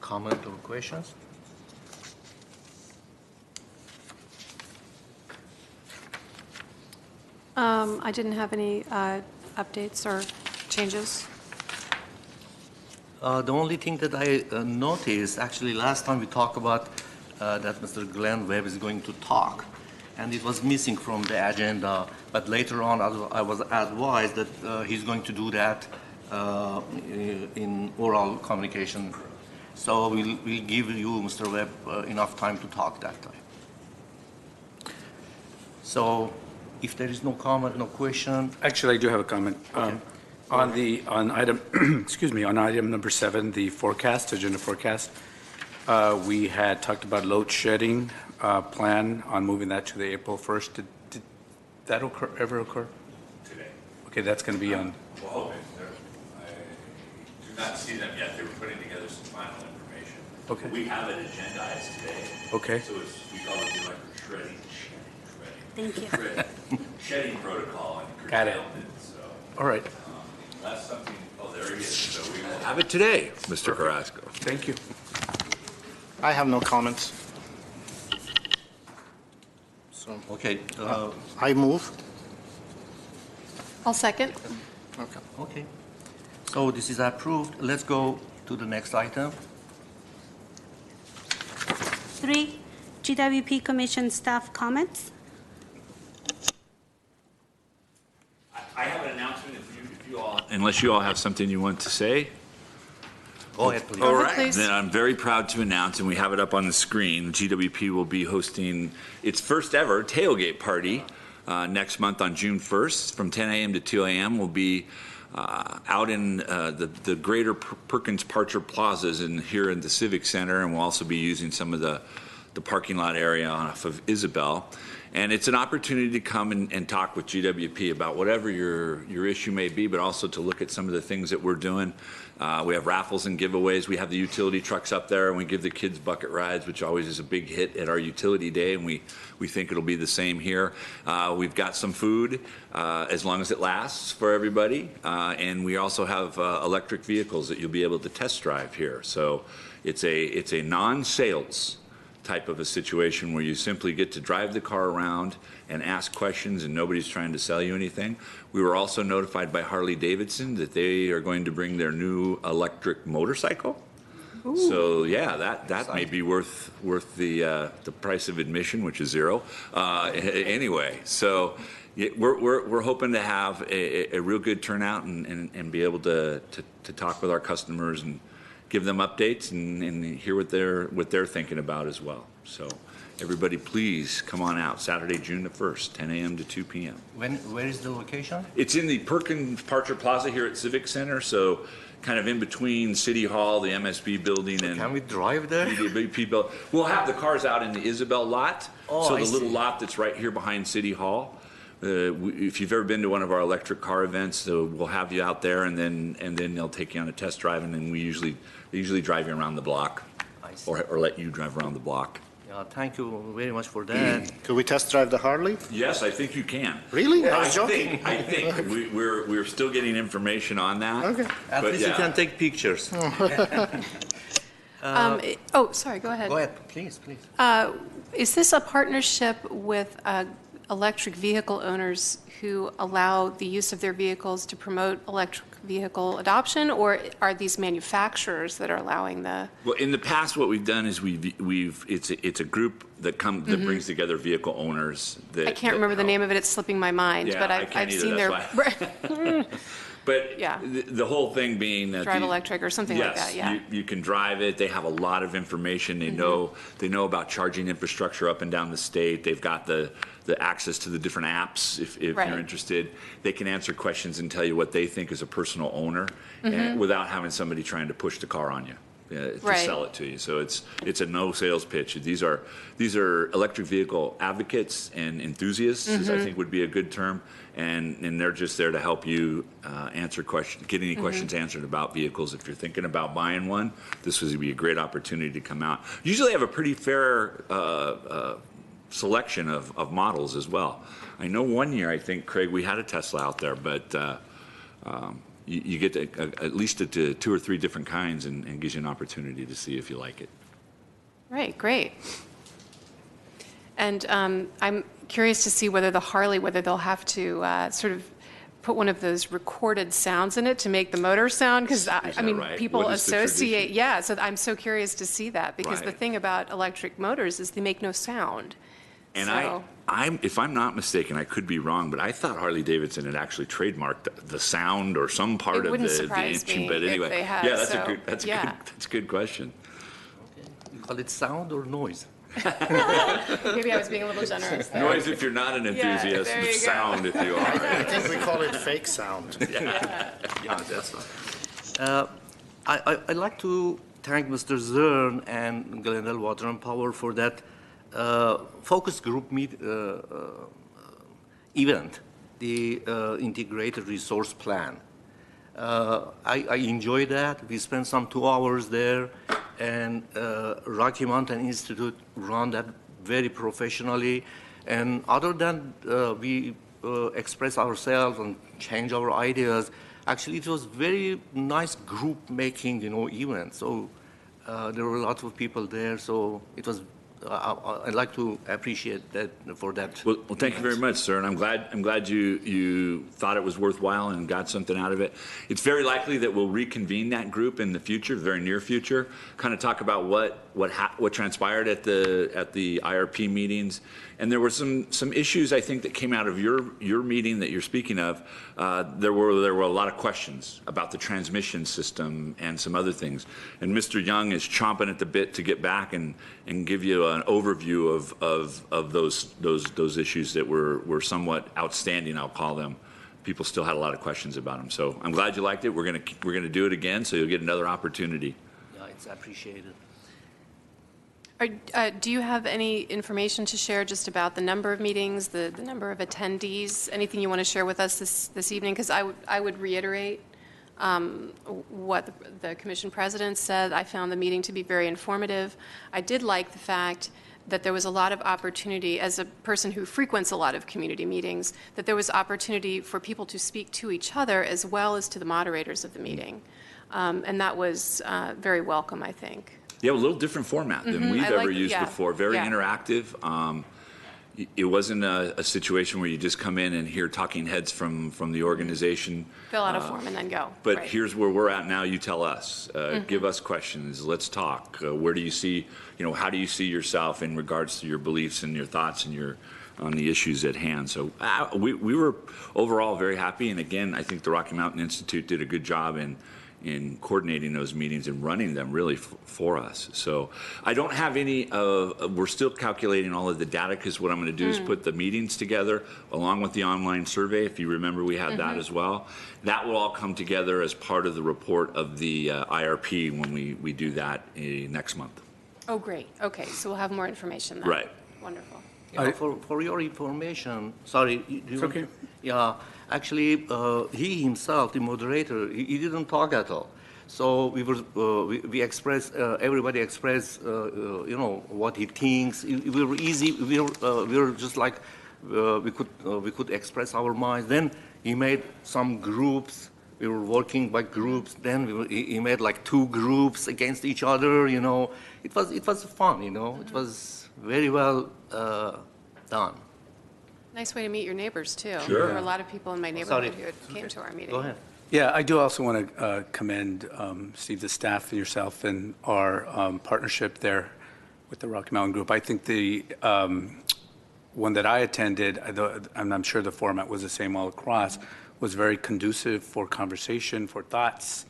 comment or questions? I didn't have any updates or changes. The only thing that I noticed, actually, last time we talked about that Mr. Glenn Webb is going to talk, and it was missing from the agenda. But later on, I was advised that he's going to do that in oral communication. So we'll give you, Mr. Webb, enough time to talk that time. So if there is no comment, no question. Actually, I do have a comment. Okay. On item, excuse me, on item number 7, the forecast, agenda forecast, we had talked about load shedding plan on moving that to the April 1st. Did that ever occur? Today. Okay, that's going to be on. Well, hoping. I do not see them yet. They were putting together some final information. Okay. We have it agendized today. Okay. So we call it the electric shredding. Thank you. Shedding protocol and Got it. curtailment. So All right. that's something. Oh, there he is. So we will have it today, Mr. Carrasco. Thank you. I have no comments. So Okay. I move. I'll second. Okay. Okay. So this is approved. Let's go to the next item. 3, GWP Commission staff comments. I have an announcement if you all, unless you all have something you want to say. Go ahead, please. Go All ahead, right, please. then I'm very proud to announce, and we have it up on the screen, GWP will be hosting its first ever tailgate party next month on June 1st from 10 a.m. to 2 a.m. We'll be out in the greater Perkins Parcher plazas here in the Civic Center, and we'll also be using some of the parking lot area off of Isabel. And it's an opportunity to come and talk with GWP about whatever your issue may be, but also to look at some of the things that we're doing. We have raffles and giveaways. We have the utility trucks up there, and we give the kids bucket rides, which always is a big hit at our utility day, and we think it'll be the same here. We've got some food, as long as it lasts for everybody, and we also have electric vehicles that you'll be able to test drive here. So it's a non-sales type of a situation where you simply get to drive the car around and ask questions, and nobody's trying to sell you anything. We were also notified by Harley Davidson that they are going to bring their new electric motorcycle. Ooh. So yeah, that may be worth the price of admission, which is $0. Anyway, so we're hoping to have a real good turnout and be able to talk with our customers and give them updates and hear what they're thinking about as well. So everybody, please come on out Saturday, June the 1st, 10 a.m. to 2 p.m. Where is the location? It's in the Perkins Parcher Plaza here at Civic Center, so kind of in between City Hall, the MSB building, and Can we drive there? PDP building. We'll have the cars out in the Isabel lot, Oh, so I the little see. lot that's right here behind City Hall. If you've ever been to one of our electric car events, we'll have you out there, and then they'll take you on a test drive, and then they usually drive you around the block, I see. or let you drive around the block. Yeah, thank you very much for that. Could we test drive the Harley? Yes, I think you can. Really? I was joking. I think we're still getting information on that. Okay. At But least you yeah. can take pictures. Sorry, go ahead. Go ahead, please. Is this a partnership with electric vehicle owners who allow the use of their vehicles to promote electric vehicle adoption, or are these manufacturers that are allowing the? Well, in the past, what we've done is it's a group that brings together vehicle owners. I can't remember the name of it; it's slipping my mind. Yeah, but I can't I've either, seen that's But Yeah. the whole thing being that drive electric or something like that. Yeah. you can drive it. They have a lot of information. They know about charging infrastructure up and down the state. They've got the access to the different apps if Right. you're interested. They can answer questions and tell you what they think as a personal owner and without having somebody trying to push the car on you. To Right. sell it to you. So it's a no sales pitch. These are electric vehicle advocates and enthusiasts, I think would be a good term, and they're just there to help you answer questions, get any questions answered about vehicles. If you're thinking about buying one, this would be a great opportunity to come out. Usually have a pretty fair selection of models as well. I know one year, I think, Craig, we had a Tesla out there, but you get at least to 2 or 3 different kinds and gives you an opportunity to see if you like it. Right, great. And I'm curious to see whether whether they'll have to sort of put one of those recorded sounds in it to make the motor sound, because I mean, right? people What is the associate, tradition? yeah, so I'm so curious to see that, because the Right. thing about electric motors is they make no sound. And So- if I'm not mistaken, I could be wrong, but I thought Harley Davidson had actually trademarked the sound or some part It of wouldn't the surprise instrument. me But if anyway, they had, yeah, that's so, a good yeah. that's a good question. You call it sound or noise? Maybe I was being a little generous there. Noise if you're not an enthusiast, there you go. sound if you I are. think we call it fake sound. Yeah, that's right. I'd like to thank Mr. Zern and Glendale Water and Power for that focus group event, the integrated resource plan. I enjoy that. We spent some 2 hours there, and Rocky Mountain Institute run that very professionally. And other than we express ourselves and change our ideas, actually it was very nice group making, event. So there were a lot of people there. So it was. I'd like to appreciate that for that. Well, thank you very much, sir, and I'm glad you thought it was worthwhile and got something out of it. It's very likely that we'll reconvene that group in the future, the very near future, kind of talk about what transpired at the IRP meetings, and there were some issues I think that came out of your meeting that you're speaking of. There were a lot of questions about the transmission system and some other things, and Mr. Young is chomping at the bit to get back and give you an overview of those issues that were somewhat outstanding, I'll call them. People still had a lot of questions about them. So I'm glad you liked it. We're gonna do it again, so you'll get another opportunity. Yeah, it's appreciated. Do you have any information to share just about the number of meetings, the number of attendees? Anything you want to share with us this evening? Because I would reiterate what the commission president said. I found the meeting to be very informative. I did like the fact that there was a lot of opportunity, as a person who frequents a lot of community meetings, that there was opportunity for people to speak to each other as well as to the moderators of the meeting. And that was very welcome, I think. Yeah, a little different format than we've ever used before. Very interactive. It wasn't a situation where you just come in and hear talking heads from the organization. Fill out a form and then go. But Right. here's where we're at now. You tell us. Give us questions. Let's talk. Where do you see, how do you see yourself in regards to your beliefs and your thoughts and on the issues at hand? So we were overall very happy. And again, I think the Rocky Mountain Institute did a good job in coordinating those meetings and running them really for us. So I don't have any, we're still calculating all of the data, because what I'm going to do is put the meetings together along with the online survey. If you remember, we had that as well. That will all come together as part of the report of the IRP when we do that next month. Oh, great. Okay, so we'll have more information then. Right. Wonderful. Yeah, for your information, sorry. It's okay. Yeah, actually, he himself, the moderator, he didn't talk at all. So we expressed, everybody expressed, what he thinks. We were easy. We were just like we could express our minds. Then he made some groups. We were working by groups. Then he made like 2 groups against each other. It was fun. It was very well done. Nice way to meet your neighbors, too. Sure. There were a lot of people in my neighborhood Sorry. who came to our meeting. Go ahead. Yeah, I do also want to commend, Steve, the staff and yourself and our partnership there with the Rocky Mountain Group. I think the one that I attended, and I'm sure the format was the same all across, was very conducive for conversation, for thoughts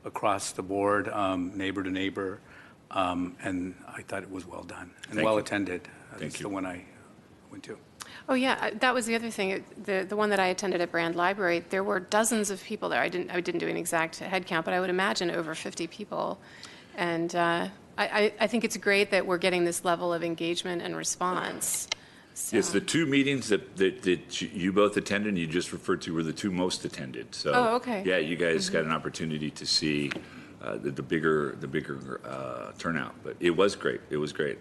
across the board, neighbor to neighbor, and I thought it was well done and Thank well you. attended. Thank That's you. the one I went to. Oh, yeah, that was the other thing. The one that I attended at Brand Library, there were dozens of people there. I didn't do an exact head count, but I would imagine over 50 people. And I think it's great that we're getting this level of engagement and response. So. Yes, the 2 meetings that you both attended and you just referred to were the 2 most attended. So, Oh, okay. Yeah, you guys got an opportunity to see the bigger turnout, but it was great. It was great.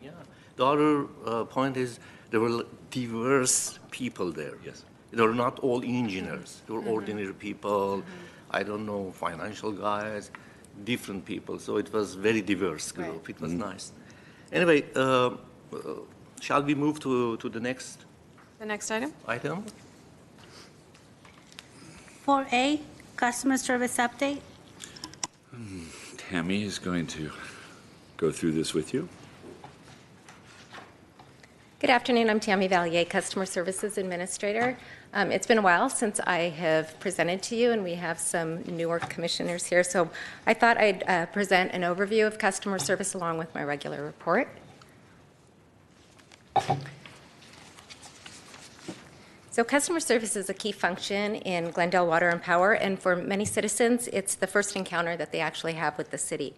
Yeah. The other point is there were diverse people there. Yes. They were not all engineers. They were ordinary people. I don't know, financial guys, different people. So it was very diverse group. Right. It was nice. Anyway, shall we move to the next The next item? item? 4A, customer service update. Tammy is going to go through this with you. Good afternoon. I'm Tammy Valier, Customer Services Administrator. It's been a while since I have presented to you, and we have some newer commissioners here. So I thought I'd present an overview of customer service along with my regular report. So customer service is a key function in Glendale Water and Power, and for many citizens, it's the first encounter that they actually have with the city.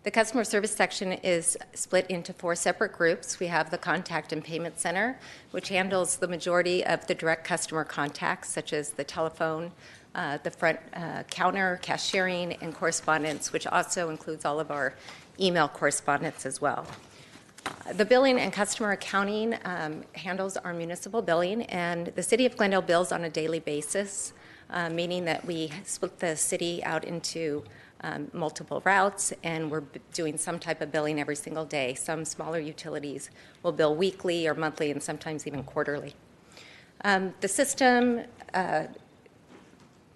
The customer service section is split into 4 separate groups. We have the Contact and Payment Center, which handles the majority of the direct customer contacts, such as the telephone, the front counter, cashiering, and correspondence, which also includes all of our email correspondence as well. The billing and customer accounting handles our municipal billing, and the City of Glendale bills on a daily basis, meaning that we split the city out into multiple routes, and we're doing some type of billing every single day. Some smaller utilities will bill weekly or monthly and sometimes even quarterly. The system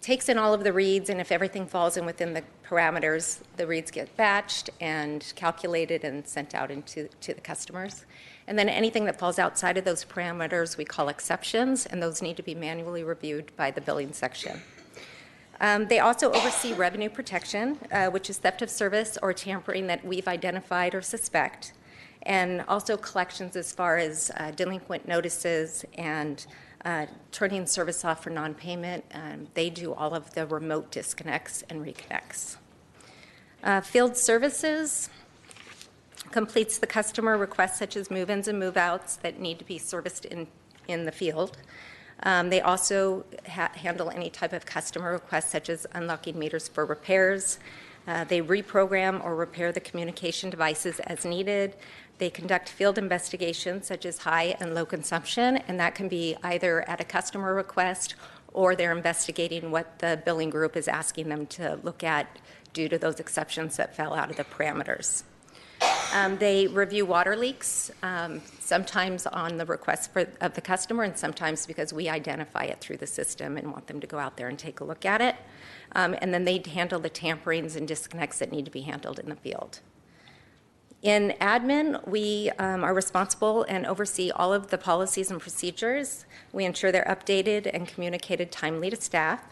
takes in all of the reads, and if everything falls in within the parameters, the reads get batched and calculated and sent out to the customers. And then anything that falls outside of those parameters we call exceptions, and those need to be manually reviewed by the billing section. They also oversee revenue protection, which is theft of service or tampering that we've identified or suspect, and also collections as far as delinquent notices and turning service off for non-payment. They do all of the remote disconnects and reconnects. Field services completes the customer requests such as move-ins and move-outs that need to be serviced in the field. They also handle any type of customer requests such as unlocking meters for repairs. They reprogram or repair the communication devices as needed. They conduct field investigations such as high and low consumption, and that can be either at a customer request or they're investigating what the billing group is asking them to look at due to those exceptions that fell out of the parameters. They review water leaks, sometimes on the request of the customer and sometimes because we identify it through the system and want them to go out there and take a look at it. And then they handle the tamperings and disconnects that need to be handled in the field. In admin, we are responsible and oversee all of the policies and procedures. We ensure they're updated and communicated timely to staff.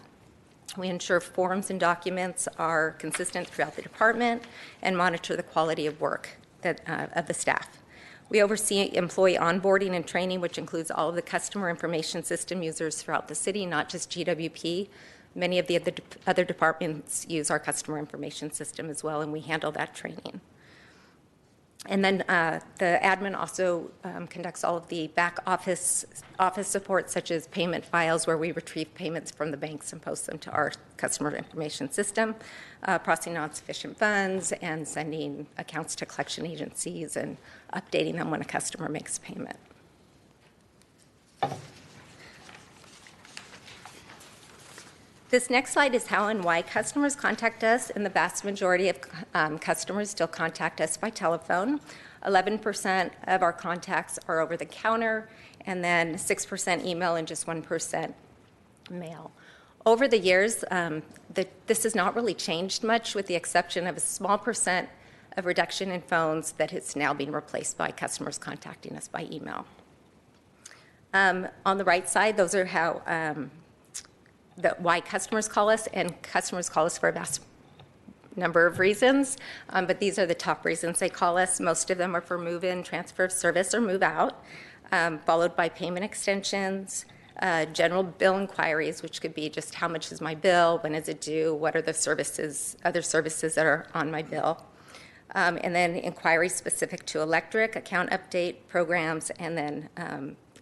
We ensure forms and documents are consistent throughout the department and monitor the quality of work of the staff. We oversee employee onboarding and training, which includes all of the customer information system users throughout the city, not just GWP. Many of the other departments use our customer information system as well, and we handle that training. And then the admin also conducts all of the back office support, such as payment files, where we retrieve payments from the banks and post them to our customer information system, processing non-sufficient funds, and sending accounts to collection agencies and updating them when a customer makes payment. This next slide is how and why customers contact us, and the vast majority of customers still contact us by telephone. 11% of our contacts are over the counter, and then 6% email and just 1% mail. Over the years, this has not really changed much, with the exception of a small percent of reduction in phones that is now being replaced by customers contacting us by email. On the right side, those are how why customers call us, and customers call us for a vast number of reasons, but these are the top reasons they call us. Most of them are for move-in, transfer of service, or move-out, followed by payment extensions, general bill inquiries, which could be just how much is my bill, when is it due, what are the services, other services that are on my bill, and then inquiries specific to electric, account update programs, and then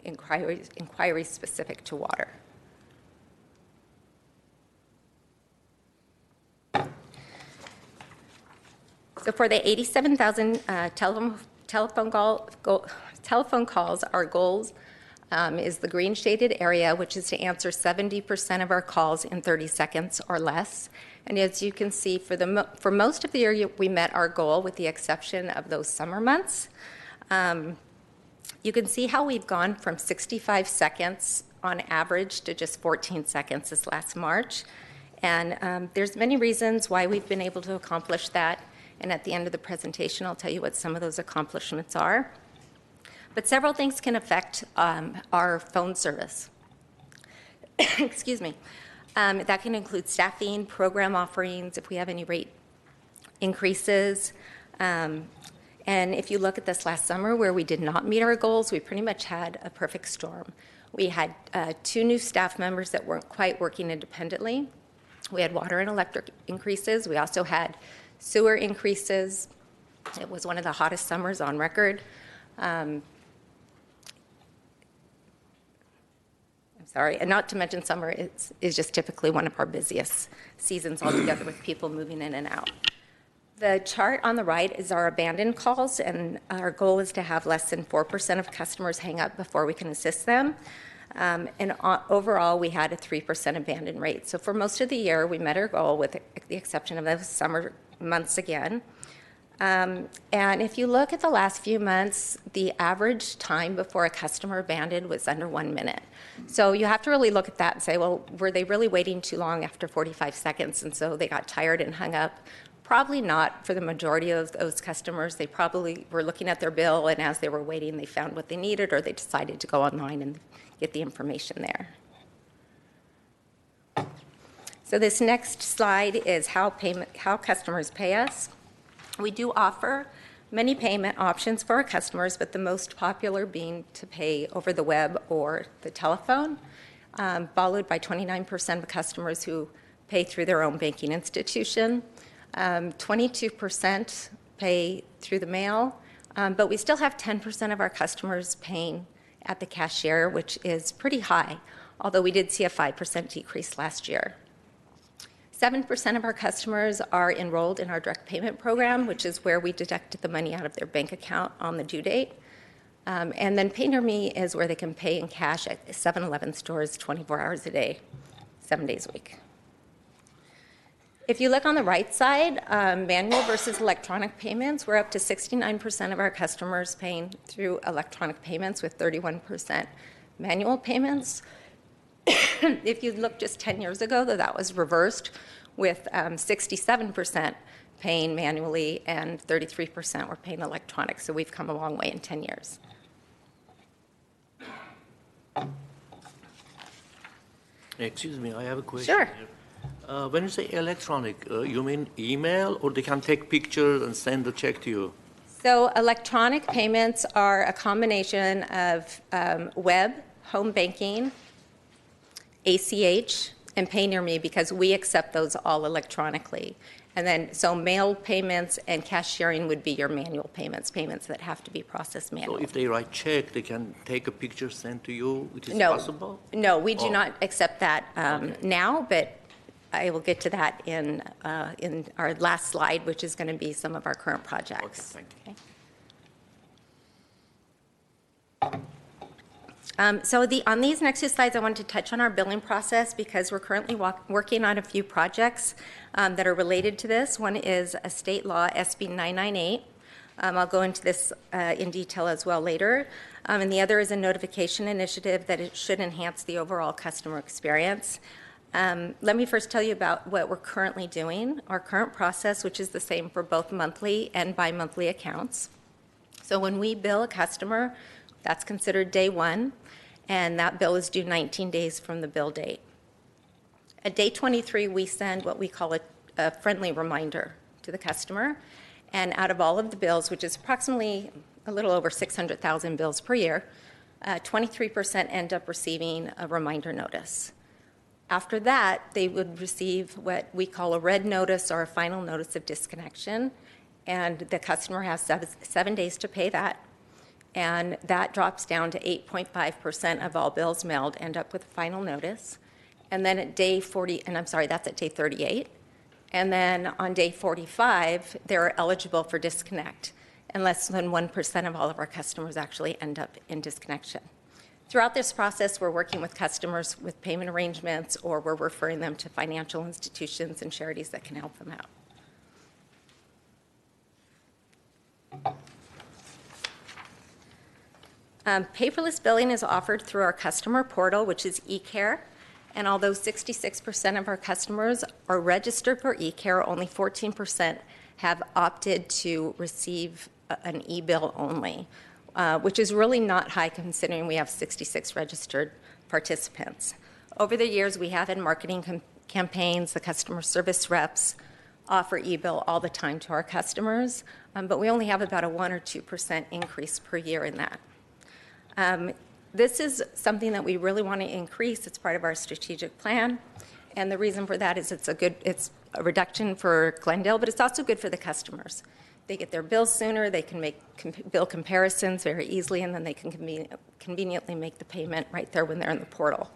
inquiries specific to water. So for the 87,000 telephone calls, our goals is the green shaded area, which is to answer 70% of our calls in 30 seconds or less. And as you can see, for most of the year, we met our goal with the exception of those summer months. You can see how we've gone from 65 seconds on average to just 14 seconds this last March. And there's many reasons why we've been able to accomplish that. And at the end of the presentation, I'll tell you what some of those accomplishments are. But several things can affect our phone service. Excuse me. That can include staffing, program offerings, if we have any rate increases. And if you look at this last summer where we did not meet our goals, we pretty much had a perfect storm. We had 2 new staff members that weren't quite working independently. We had water and electric increases. We also had sewer increases. It was one of the hottest summers on record. I'm sorry, and not to mention summer is just typically one of our busiest seasons altogether with people moving in and out. The chart on the right is our abandoned calls, and our goal is to have less than 4% of customers hang up before we can assist them. And overall, we had a 3% abandon rate. So for most of the year, we met our goal with the exception of those summer months again. And if you look at the last few months, the average time before a customer abandoned was under 1 minute. So you have to really look at that and say, well, were they really waiting too long after 45 seconds? And so they got tired and hung up. Probably not for the majority of those customers. They probably were looking at their bill, and as they were waiting, they found what they needed, or they decided to go online and get the information there. So this next slide is how customers pay us. We do offer many payment options for our customers, but the most popular being to pay over the web or the telephone, followed by 29% of customers who pay through their own banking institution. 22% pay through the mail, but we still have 10% of our customers paying at the cashier, which is pretty high, although we did see a 5% decrease last year. 7% of our customers are enrolled in our direct payment program, which is where we deduct the money out of their bank account on the due date. And then Pay Near Me is where they can pay in cash at 7-Eleven stores 24 hours a day, 7 days a week. If you look on the right side, manual versus electronic payments, we're up to 69% of our customers paying through electronic payments with 31% manual payments. If you look just 10 years ago, that was reversed with 67% paying manually and 33% were paying electronic. So we've come a long way in 10 years. Excuse me, I have a question. Sure. Here. When you say electronic, you mean email, or they can take pictures and send the check to you? So electronic payments are a combination of web, home banking, ACH, and Pay Near Me, because we accept those all electronically. And then, so mail payments and cashiering would be your manual payments that have to be processed So manually. if they write check, they can take a picture, send to you? It is No. possible? No, we do Oh. not accept that now, but I will get to that in our last slide, which is going to be some of our current projects. Okay, thank you. Okay. So on these next 2 slides, I wanted to touch on our billing process because we're currently working on a few projects that are related to this. One is a state law, SB 998. I'll go into this in detail as well later. And the other is a notification initiative that it should enhance the overall customer experience. Let me first tell you about what we're currently doing. Our current process, which is the same for both monthly and bi-monthly accounts. So when we bill a customer, that's considered day 1, and that bill is due 19 days from the bill date. At day 23, we send what we call a friendly reminder to the customer, and out of all of the bills, which is approximately a little over 600,000 bills per year, 23% end up receiving a reminder notice. After that, they would receive what we call a red notice or a final notice of disconnection, and the customer has 7 days to pay that. And that drops down to 8.5% of all bills mailed end up with a final notice. And then at day 40, and I'm sorry, that's at day 38. And then on day 45, they're eligible for disconnect, and less than 1% of all of our customers actually end up in disconnection. Throughout this process, we're working with customers with payment arrangements, or we're referring them to financial institutions and charities that can help them out. Paperless billing is offered through our customer portal, which is eCare. And although 66% of our customers are registered for eCare, only 14% have opted to receive an e-bill only, which is really not high considering we have 66 registered participants. Over the years, we have had marketing campaigns. The customer service reps offer e-bill all the time to our customers, but we only have about a 1 or 2% increase per year in that. This is something that we really want to increase. It's part of our strategic plan, and the reason for that is it's a reduction for Glendale, but it's also good for the customers. They get their bills sooner, they can make bill comparisons very easily, and then they can conveniently make the payment right there when they're in the portal.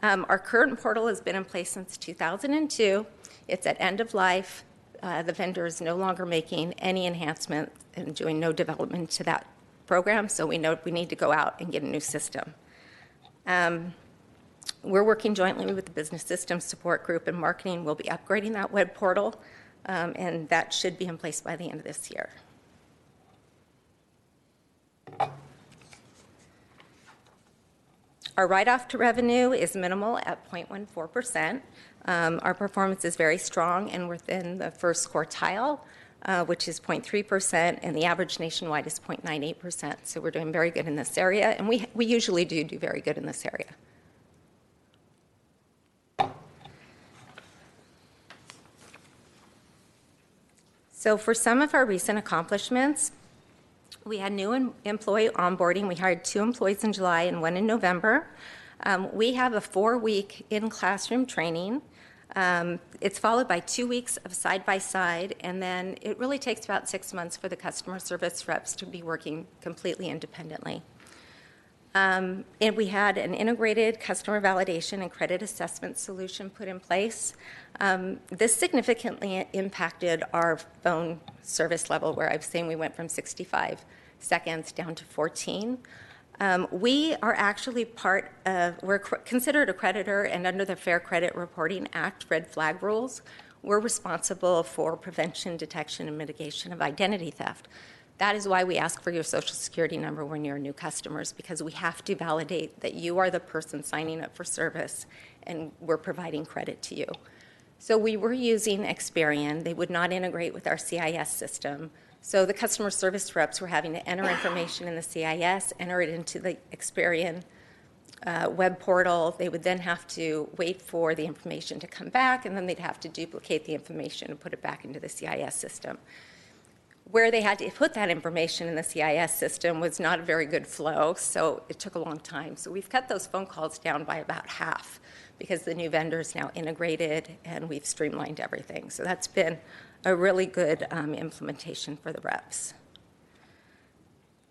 Our current portal has been in place since 2002. It's at end of life. The vendor is no longer making any enhancement and doing no development to that program, so we know we need to go out and get a new system. We're working jointly with the Business Systems Support Group and Marketing. We'll be upgrading that web portal, and that should be in place by the end of this year. Our write-off to revenue is minimal at 0.14%. Our performance is very strong and within the first quartile, which is 0.3%, and the average nationwide is 0.98%. So we're doing very good in this area, and we usually do very good in this area. So for some of our recent accomplishments, we had new employee onboarding. We hired 2 employees in July and 1 in November. We have a 4-week in-classroom training. It's followed by 2 weeks of side-by-side, and then it really takes about 6 months for the customer service reps to be working completely independently. And we had an integrated customer validation and credit assessment solution put in place. This significantly impacted our phone service level, where I've seen we went from 65 seconds down to 14. We are actually we're considered a creditor, and under the Fair Credit Reporting Act, red flag rules, we're responsible for prevention, detection, and mitigation of identity theft. That is why we ask for your Social Security number when you're new customers, because we have to validate that you are the person signing up for service and we're providing credit to you. So we were using Experian. They would not integrate with our CIS system. So the customer service reps were having to enter information in the CIS, enter it into the Experian web portal. They would then have to wait for the information to come back, and then they'd have to duplicate the information and put it back into the CIS system. Where they had to put that information in the CIS system was not a very good flow, so it took a long time. So we've cut those phone calls down by about half because the new vendor is now integrated and we've streamlined everything. So that's been a really good implementation for the reps.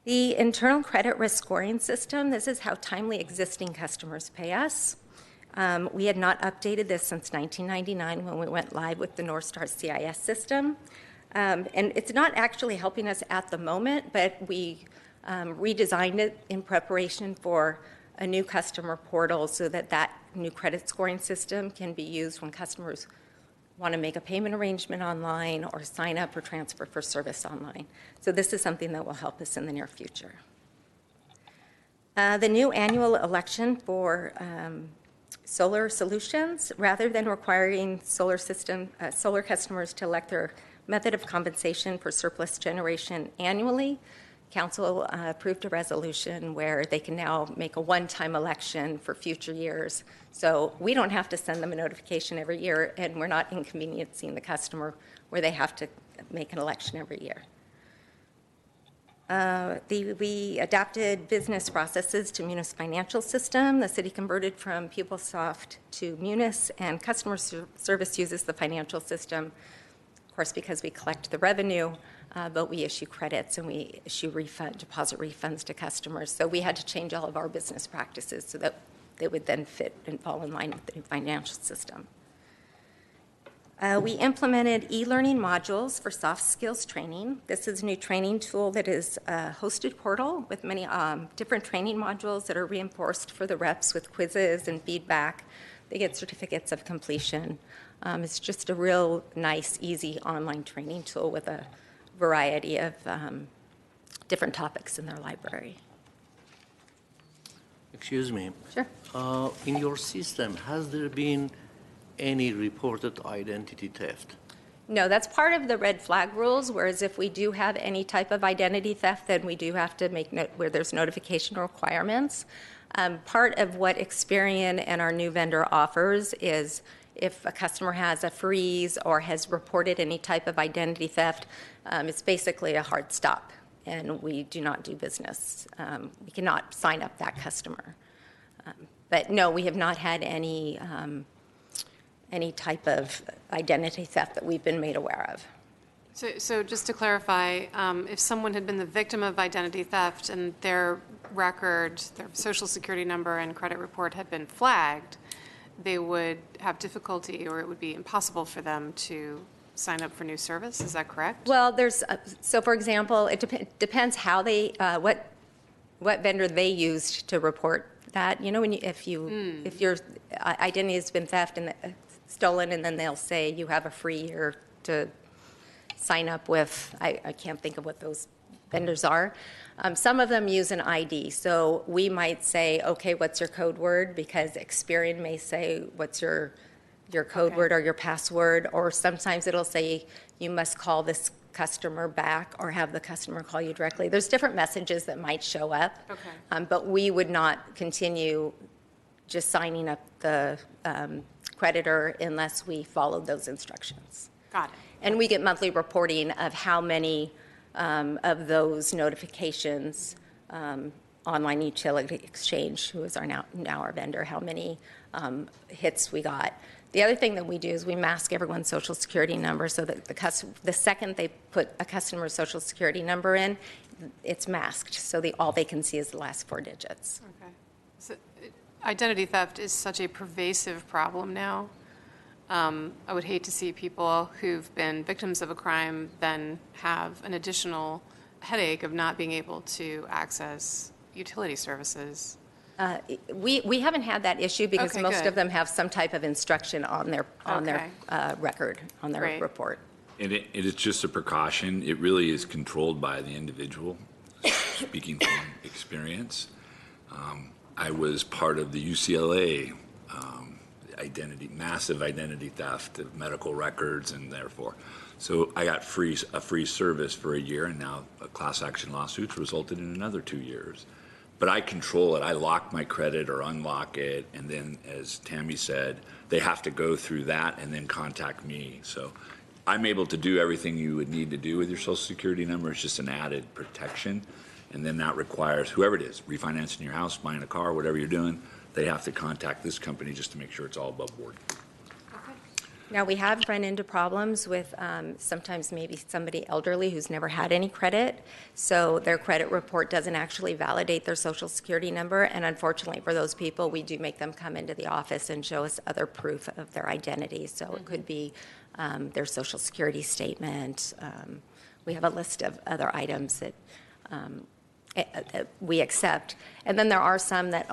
The internal credit risk scoring system, this is how timely existing customers pay us. We had not updated this since 1999 when we went live with the Northstar CIS system. And it's not actually helping us at the moment, but we redesigned it in preparation for a new customer portal so that that new credit scoring system can be used when customers want to make a payment arrangement online or sign up or transfer for service online. So this is something that will help us in the near future. The new annual election for solar solutions, rather than requiring solar customers to elect their method of compensation for surplus generation annually, Council approved a resolution where they can now make a one-time election for future years. So we don't have to send them a notification every year, and we're not inconveniencing the customer where they have to make an election every year. We adapted business processes to Munis financial system. The city converted from PeopleSoft to Munis, and customer service uses the financial system, of course, because we collect the revenue, but we issue credits and we issue deposit refunds to customers. So we had to change all of our business practices so that they would then fit and fall in line with the new financial system. We implemented e-learning modules for soft skills training. This is a new training tool that is a hosted portal with many different training modules that are reinforced for the reps with quizzes and feedback. They get certificates of completion. It's just a real nice, easy online training tool with a variety of different topics in their library. Excuse me. Sure. In your system, has there been any reported identity theft? No, that's part of the red flag rules, whereas if we do have any type of identity theft, then we do have to make note where there's notification requirements. Part of what Experian and our new vendor offers is if a customer has a freeze or has reported any type of identity theft, it's basically a hard stop, and we do not do business. We cannot sign up that customer. But no, we have not had any type of identity theft that we've been made aware of. So just to clarify, if someone had been the victim of identity theft and their record, their social security number and credit report had been flagged, they would have difficulty or it would be impossible for them to sign up for new service. Is that correct? Well, so for example, it depends how they, what vendor they used to report that. You know, if your identity has been theft and stolen, and then they'll say you have a free year to sign up with, I can't think of what those vendors are. Some of them use an ID. So we might say, okay, what's your code word? Because Experian may say, what's your code word or your password? Or sometimes it'll say, you must call this customer back or have the customer call you directly. There's different messages that might show up. Okay. But we would not continue just signing up the creditor unless we followed those instructions. Got it. And we get monthly reporting of how many of those notifications, Online Utility Exchange, who is now our vendor, how many hits we got. The other thing that we do is we mask everyone's social security number so that the second they put a customer's social security number in, it's masked. So all they can see is the last 4 digits. Okay. So, identity theft is such a pervasive problem now. I would hate to see people who've been victims of a crime then have an additional headache of not being able to access utility services. We haven't had that issue because Okay, most good. of them have some type of instruction on their record, on their Great. report. And it is just a precaution. It really is controlled by the individual, speaking from experience. I was part of the UCLA massive identity theft of medical records, and therefore, so I got a free service for a year, and now a class action lawsuit resulted in another 2 years. But I control it. I lock my credit or unlock it, and then, as Tammy said, they have to go through that and then contact me. So I'm able to do everything you would need to do with your social security number. It's just an added protection. And then that requires whoever it is, refinancing your house, buying a car, whatever you're doing, they have to contact this company just to make sure it's all above board. Now, we have run into problems with sometimes maybe somebody elderly who's never had any credit, so their credit report doesn't actually validate their social security number, and unfortunately for those people, we do make them come into the office and show us other proof of their identity. So it could be their social security statement. We have a list of other items that we accept. And then there are some that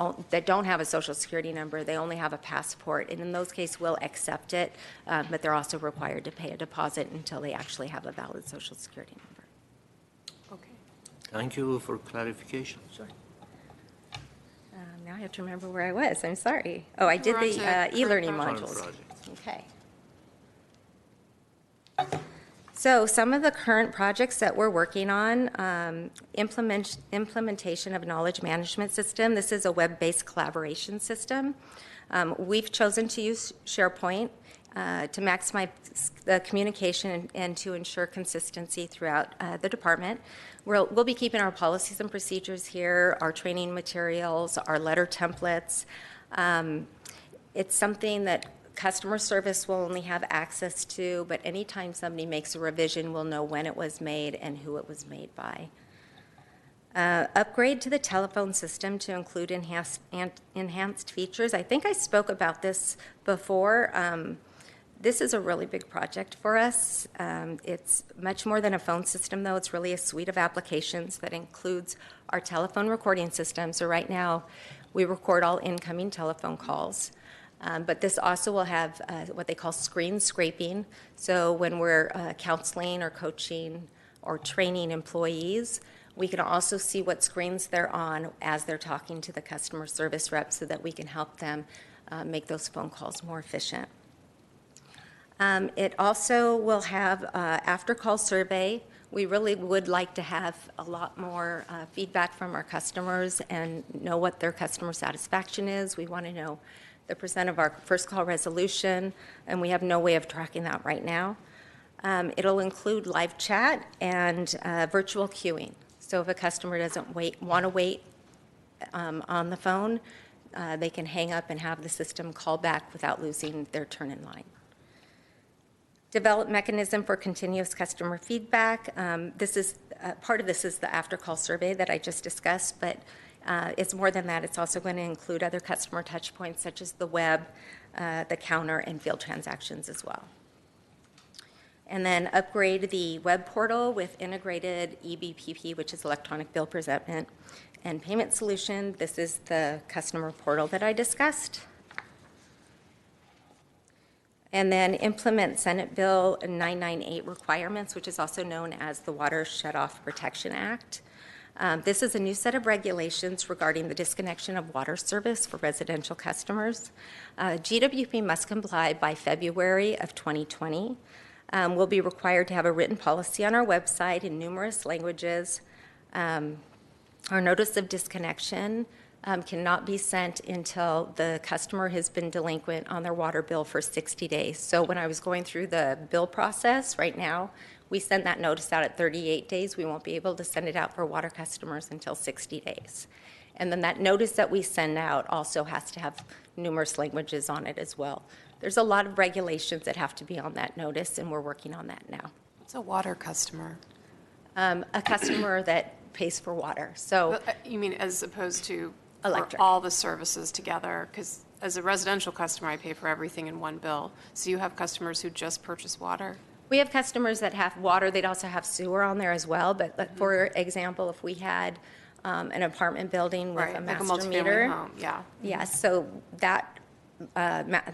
don't have a social security number, they only have a passport, and in those cases we'll accept it, but they're also required to pay a deposit until they actually have a valid social security number. Okay. Thank you for clarification. Sure. Now I have to remember where I was, I'm sorry. Oh, I did We're on the to e-learning current modules. projects. Okay. So some of the current projects that we're working on, implementation of a knowledge management system. This is a web-based collaboration system. We've chosen to use SharePoint to maximize the communication and to ensure consistency throughout the department. We'll be keeping our policies and procedures here, our training materials, our letter templates. It's something that customer service will only have access to, but anytime somebody makes a revision, we'll know when it was made and who it was made by. Upgrade to the telephone system to include enhanced features. I think I spoke about this before. This is a really big project for us. It's much more than a phone system, though. It's really a suite of applications that includes our telephone recording system. So right now, we record all incoming telephone calls. But this also will have what they call screen scraping. So when we're counseling or coaching or training employees, we can also see what screens they're on as they're talking to the customer service rep so that we can help them make those phone calls more efficient. It also will have after-call survey. We really would like to have a lot more feedback from our customers and know what their customer satisfaction is. We want to know the percent of our first call resolution, and we have no way of tracking that right now. It'll include live chat and virtual queuing. So if a customer doesn't want to wait on the phone, they can hang up and have the system call back without losing their turn in line. Develop mechanism for continuous customer feedback. This is part of this is the after-call survey that I just discussed, but it's more than that. It's also going to include other customer touch points such as the web, the counter, and field transactions as well. And then upgrade the web portal with integrated EBPP, which is electronic bill presentment and payment solution. This is the customer portal that I discussed. And then implement Senate Bill 998 requirements, which is also known as the Water Shutoff Protection Act. This is a new set of regulations regarding the disconnection of water service for residential customers. GWP must comply by February of 2020. We'll be required to have a written policy on our website in numerous languages. Our notice of disconnection cannot be sent until the customer has been delinquent on their water bill for 60 days. So when I was going through the bill process right now, we send that notice out at 38 days. We won't be able to send it out for water customers until 60 days. And then that notice that we send out also has to have numerous languages on it as well. There's a lot of regulations that have to be on that notice, and we're working on that now. What's a water customer? A customer that pays for water. So You mean as opposed to Electric. for all the services together? Because as a residential customer, I pay for everything in one bill. So you have customers who just purchase water? we have customers that have water. They'd also have sewer on there as well. But for example, if we had an apartment building with Right, a like a master multifamily meter. home, yeah. Yeah, so that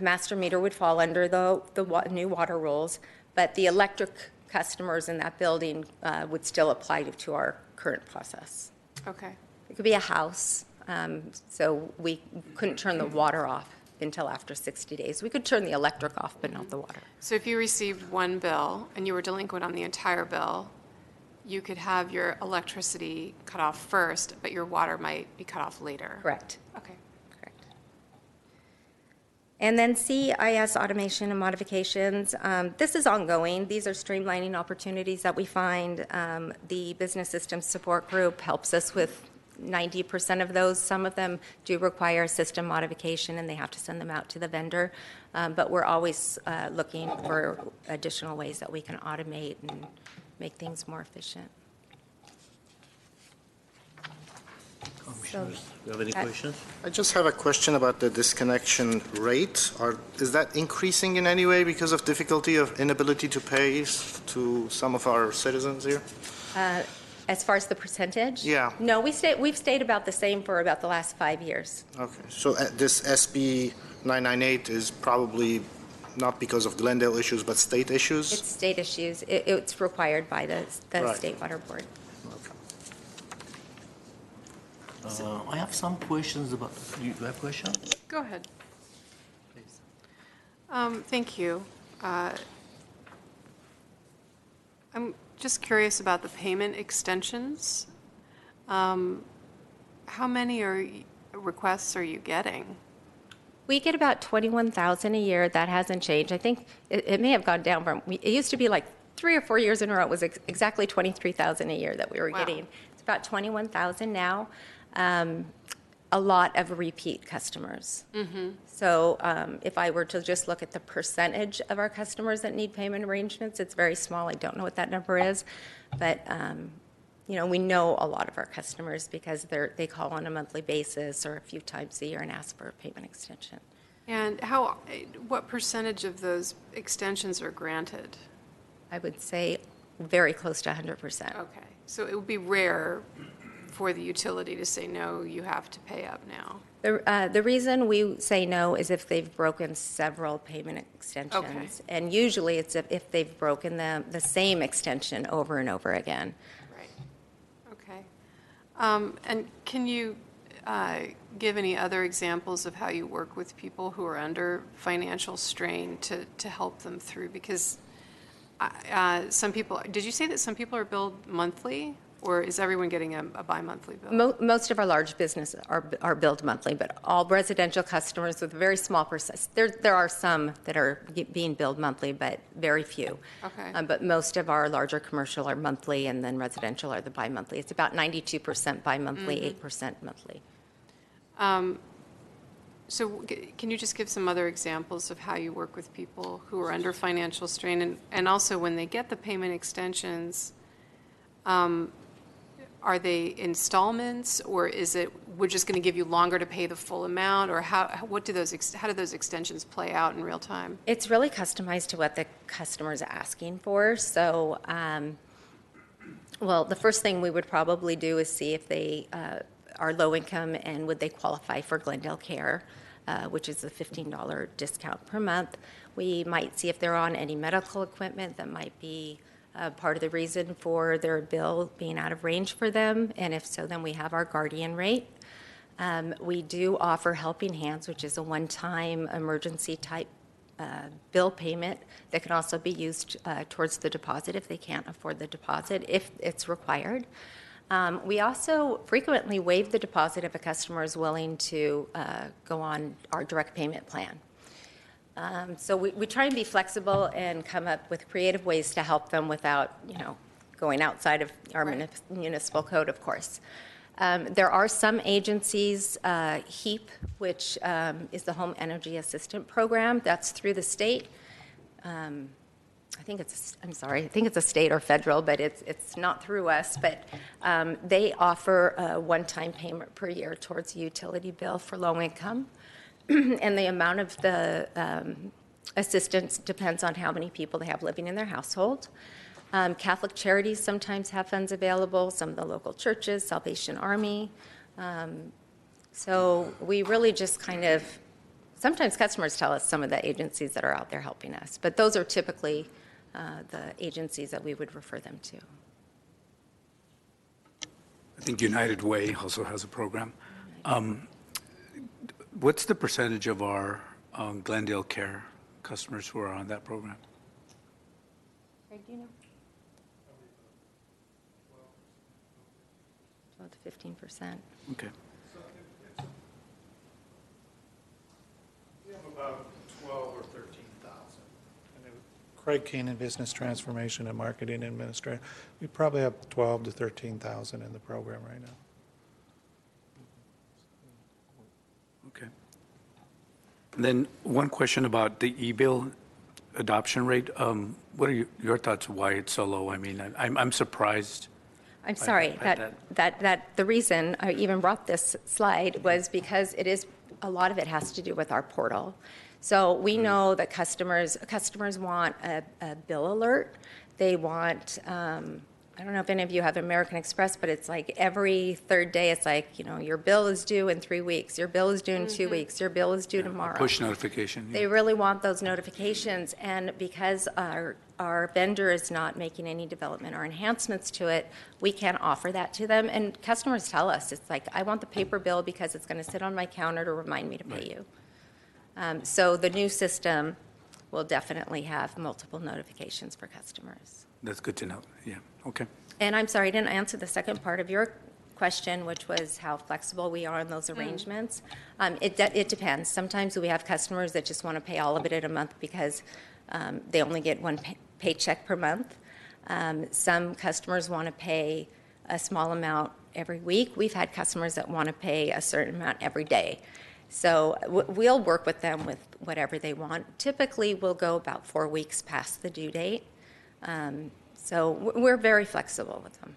master meter would fall under the new water rules, but the electric customers in that building would still apply to our current process. Okay. It could be a house, so we couldn't turn the water off until after 60 days. We could turn the electric off, but not the water. So if you received one bill and you were delinquent on the entire bill, you could have your electricity cut off first, but your water might be cut off later. Correct. Okay. Correct. And then CIS automation and modifications. This is ongoing. These are streamlining opportunities that we find. The Business Systems Support Group helps us with 90% of those. Some of them do require system modification, and they have to send them out to the vendor. But we're always looking for additional ways that we can automate and make things more efficient. Commissioners, do you have any questions? I just have a question about the disconnection rate. Is that increasing in any way because of difficulty of inability to pay to some of our citizens here? As far as the percentage? Yeah. No, we've stayed about the same for about the last 5 years. Okay, so this SB 998 is probably not because of Glendale issues, but state issues? It's state issues. It's required by the Right. State Water Board. Okay. I have some questions about, you have questions? Go ahead. Please. Thank you. I'm just curious about the payment extensions. How many requests are you getting? We get about 21,000 a year. That hasn't changed. I think it may have gone down from, it used to be like 3 or 4 years in a row, it was exactly 23,000 a year that we were Wow. getting. It's about 21,000 now. A lot of repeat customers. So if I were to just look at the percentage of our customers that need payment arrangements, it's very small. I don't know what that number is, but we know a lot of our customers because they call on a monthly basis or a few times a year and ask for a payment extension. And what percentage of those extensions are granted? I would say very close to 100%. Okay, so it would be rare for the utility to say, no, you have to pay up now. The reason we say no is if they've broken several payment extensions. Okay. And usually it's if they've broken the same extension over and over again. Right. Okay. And can you give any other examples of how you work with people who are under financial strain to help them through? Because some people, did you say that some people are billed monthly, or is everyone getting a bi-monthly bill? Most of our large businesses are billed monthly, but all residential customers with a very small percent. There are some that are being billed monthly, but very few. Okay. But most of our larger commercial are monthly, and then residential are the bi-monthly. It's about 92% bi-monthly, 8% monthly. So can you just give some other examples of how you work with people who are under financial strain? And also, when they get the payment extensions, are they installments, or is it we're just going to give you longer to pay the full amount, or how do those extensions play out in real time? It's really customized to what the customer is asking for. So, well, the first thing we would probably do is see if they are low income and would they qualify for Glendale Care, which is a $15 discount per month. We might see if they're on any medical equipment that might be part of the reason for their bill being out of range for them, and if so, then we have our Guardian rate. We do offer Helping Hands, which is a one-time emergency type bill payment that can also be used towards the deposit if they can't afford the deposit, if it's required. We also frequently waive the deposit if a customer is willing to go on our direct payment plan. So we try and be flexible and come up with creative ways to help them without, going outside of our municipal code, of course. There are some agencies, HEAP, which is the Home Energy Assistant Program, that's through the state. I think it's a state or federal, but it's not through us. But they offer a one-time payment per year towards a utility bill for low income. And the amount of the assistance depends on how many people they have living in their household. Catholic charities sometimes have funds available, some of the local churches, Salvation Army. So we really just sometimes customers tell us some of the agencies that are out there helping us, but those are typically the agencies that we would refer them to. I think United Way also has a program. What's the percentage of our Glendale Care customers who are on that program? Craig, do you know? 12 to 15%. Okay. We have about 12 or 13,000. Craig Keenan, Business Transformation and Marketing Administrator. We probably have 12 to 13,000 in the program right now. Okay. And then one question about the e-bill adoption rate. What are your thoughts why it's so low? I mean, I'm surprised. I'm sorry, that the reason I even brought this slide was because a lot of it has to do with our portal. So we know that customers want a bill alert. They want, I don't know if any of you have American Express, but it's like every third day, it's like, your bill is due in 3 weeks, your bill is due in 2 weeks, your bill is due tomorrow. Push notification. They really want those notifications, and because our vendor is not making any development or enhancements to it, we can't offer that to them. And customers tell us, it's like, I want the paper bill because it's going to sit on my counter to remind me to pay you. So the new system will definitely have multiple notifications for customers. That's good to know. Yeah. Okay. And I'm sorry, I didn't answer the second part of your question, which was how flexible we are in those arrangements. It depends. Sometimes we have customers that just want to pay all of it in a month because they only get one paycheck per month. Some customers want to pay a small amount every week. We've had customers that want to pay a certain amount every day. So we'll work with them with whatever they want. Typically, we'll go about 4 weeks past the due date. So we're very flexible with them.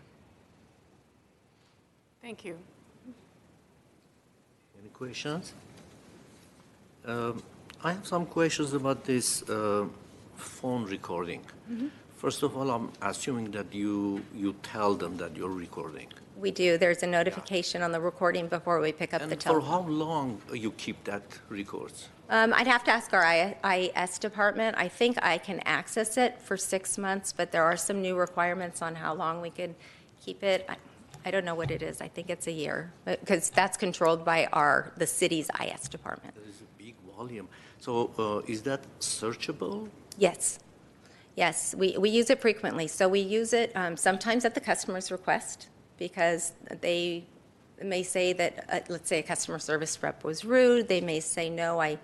Thank you. Any questions? I have some questions about this phone recording. First of all, I'm assuming that you tell them that you're recording. We do. There's a notification on the recording before we pick up the And for telephone. how long you keep that records? I'd have to ask our IS department. I think I can access it for 6 months, but there are some new requirements on how long we could keep it. I don't know what it is. I think it's a year, because that's controlled by the city's IS department. There is a big volume. So is that searchable? Yes. Yes, we use it frequently. So we use it sometimes at the customer's request, because they may say that, let's say a customer service rep was rude. They may say, no, I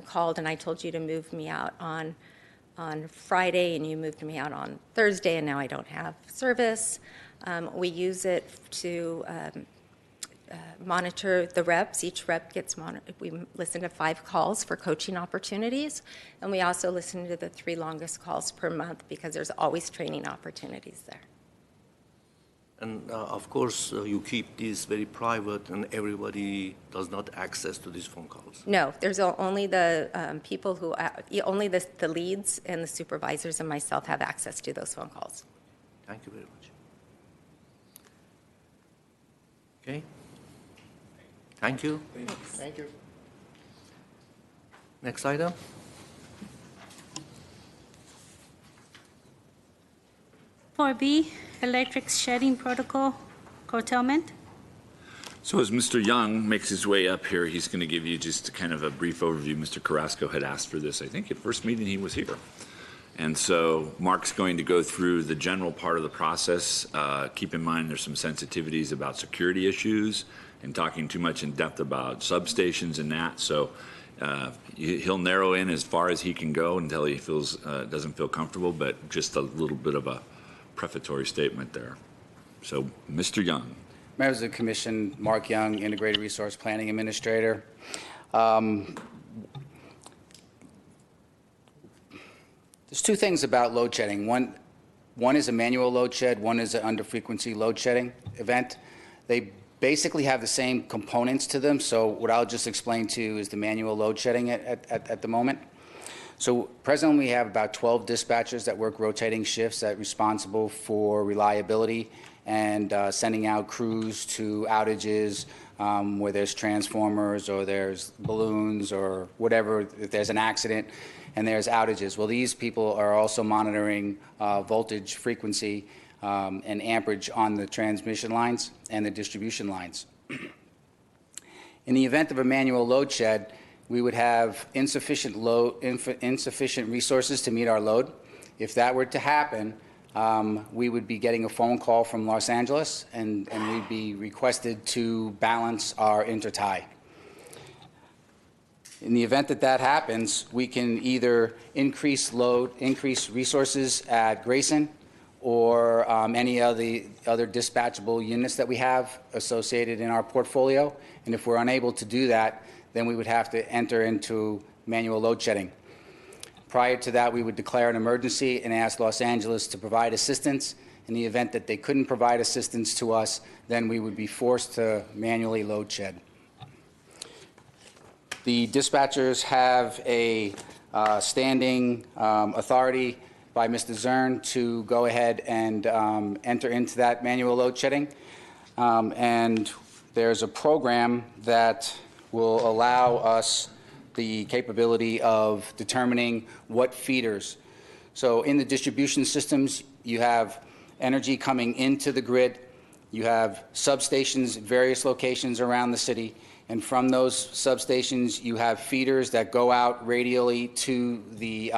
called and I told you to move me out on Friday, and you moved me out on Thursday, and now I don't have service. We use it to monitor the reps. Each rep gets monitored. We listen to 5 calls for coaching opportunities, and we also listen to the 3 longest calls per month, because there's always training opportunities there. And of course, you keep this very private, and everybody does not access to these phone calls. No, there's only the people who, only the leads and the supervisors and myself have access to those phone calls. Thank you very much. Okay. Thank you. Thank you. Next item. For B, electric shedding protocol, curtailment. So as Mr. Young makes his way up here, he's going to give you just kind of a brief overview. Mr. Carrasco had asked for this, I think, at first meeting he was here. And so Mark's going to go through the general part of the process. Keep in mind there's some sensitivities about security issues and talking too much in depth about substations and that. So he'll narrow in as far as he can go until he feels doesn't feel comfortable, but just a little bit of a prefatory statement there. So, Mr. Young. Members of the Commission, Mark Young, Integrated Resource Planning Administrator. There's 2 things about load shedding. One is a manual load shed, one is an under-frequency load shedding event. They basically have the same components to them, so what I'll just explain to you is the manual load shedding at the moment. So presently we have about 12 dispatchers that work rotating shifts that are responsible for reliability and sending out crews to outages where there's transformers or there's balloons or whatever, if there's an accident and there's outages. Well, these people are also monitoring voltage, frequency, and amperage on the transmission lines and the distribution lines. In the event of a manual load shed, we would have insufficient resources to meet our load. If that were to happen, we would be getting a phone call from Los Angeles, and we'd be requested to balance our intertie. In the event that that happens, we can either increase resources at Grayson or any of the other dispatchable units that we have associated in our portfolio. And if we're unable to do that, then we would have to enter into manual load shedding. Prior to that, we would declare an emergency and ask Los Angeles to provide assistance. In the event that they couldn't provide assistance to us, then we would be forced to manually load shed. The dispatchers have a standing authority by Mr. Zern to go ahead and enter into that manual load shedding. And there's a program that will allow us the capability of determining what feeders. So in the distribution systems, you have energy coming into the grid. You have substations at various locations around the city. And from those substations, you have feeders that go out radially to the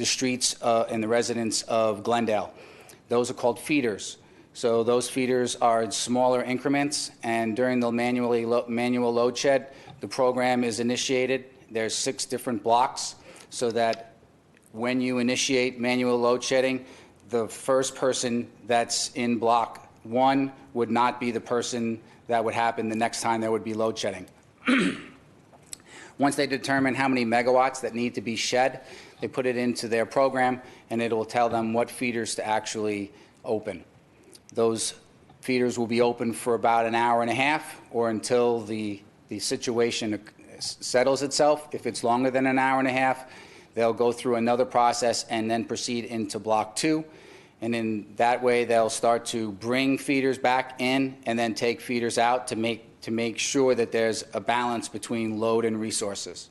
streets and the residents of Glendale. Those are called feeders. So those feeders are in smaller increments, and during the manual load shed, the program is initiated. There's 6 different blocks, so that when you initiate manual load shedding, the first person that's in block 1 would not be the person that would happen the next time there would be load shedding. Once they determine how many megawatts that need to be shed, they put it into their program, and it will tell them what feeders to actually open. Those feeders will be open for about an hour and a half or until the situation settles itself. If it's longer than an hour and a half, they'll go through another process and then proceed into block 2. And in that way, they'll start to bring feeders back in and then take feeders out to make sure that there's a balance between load and resources.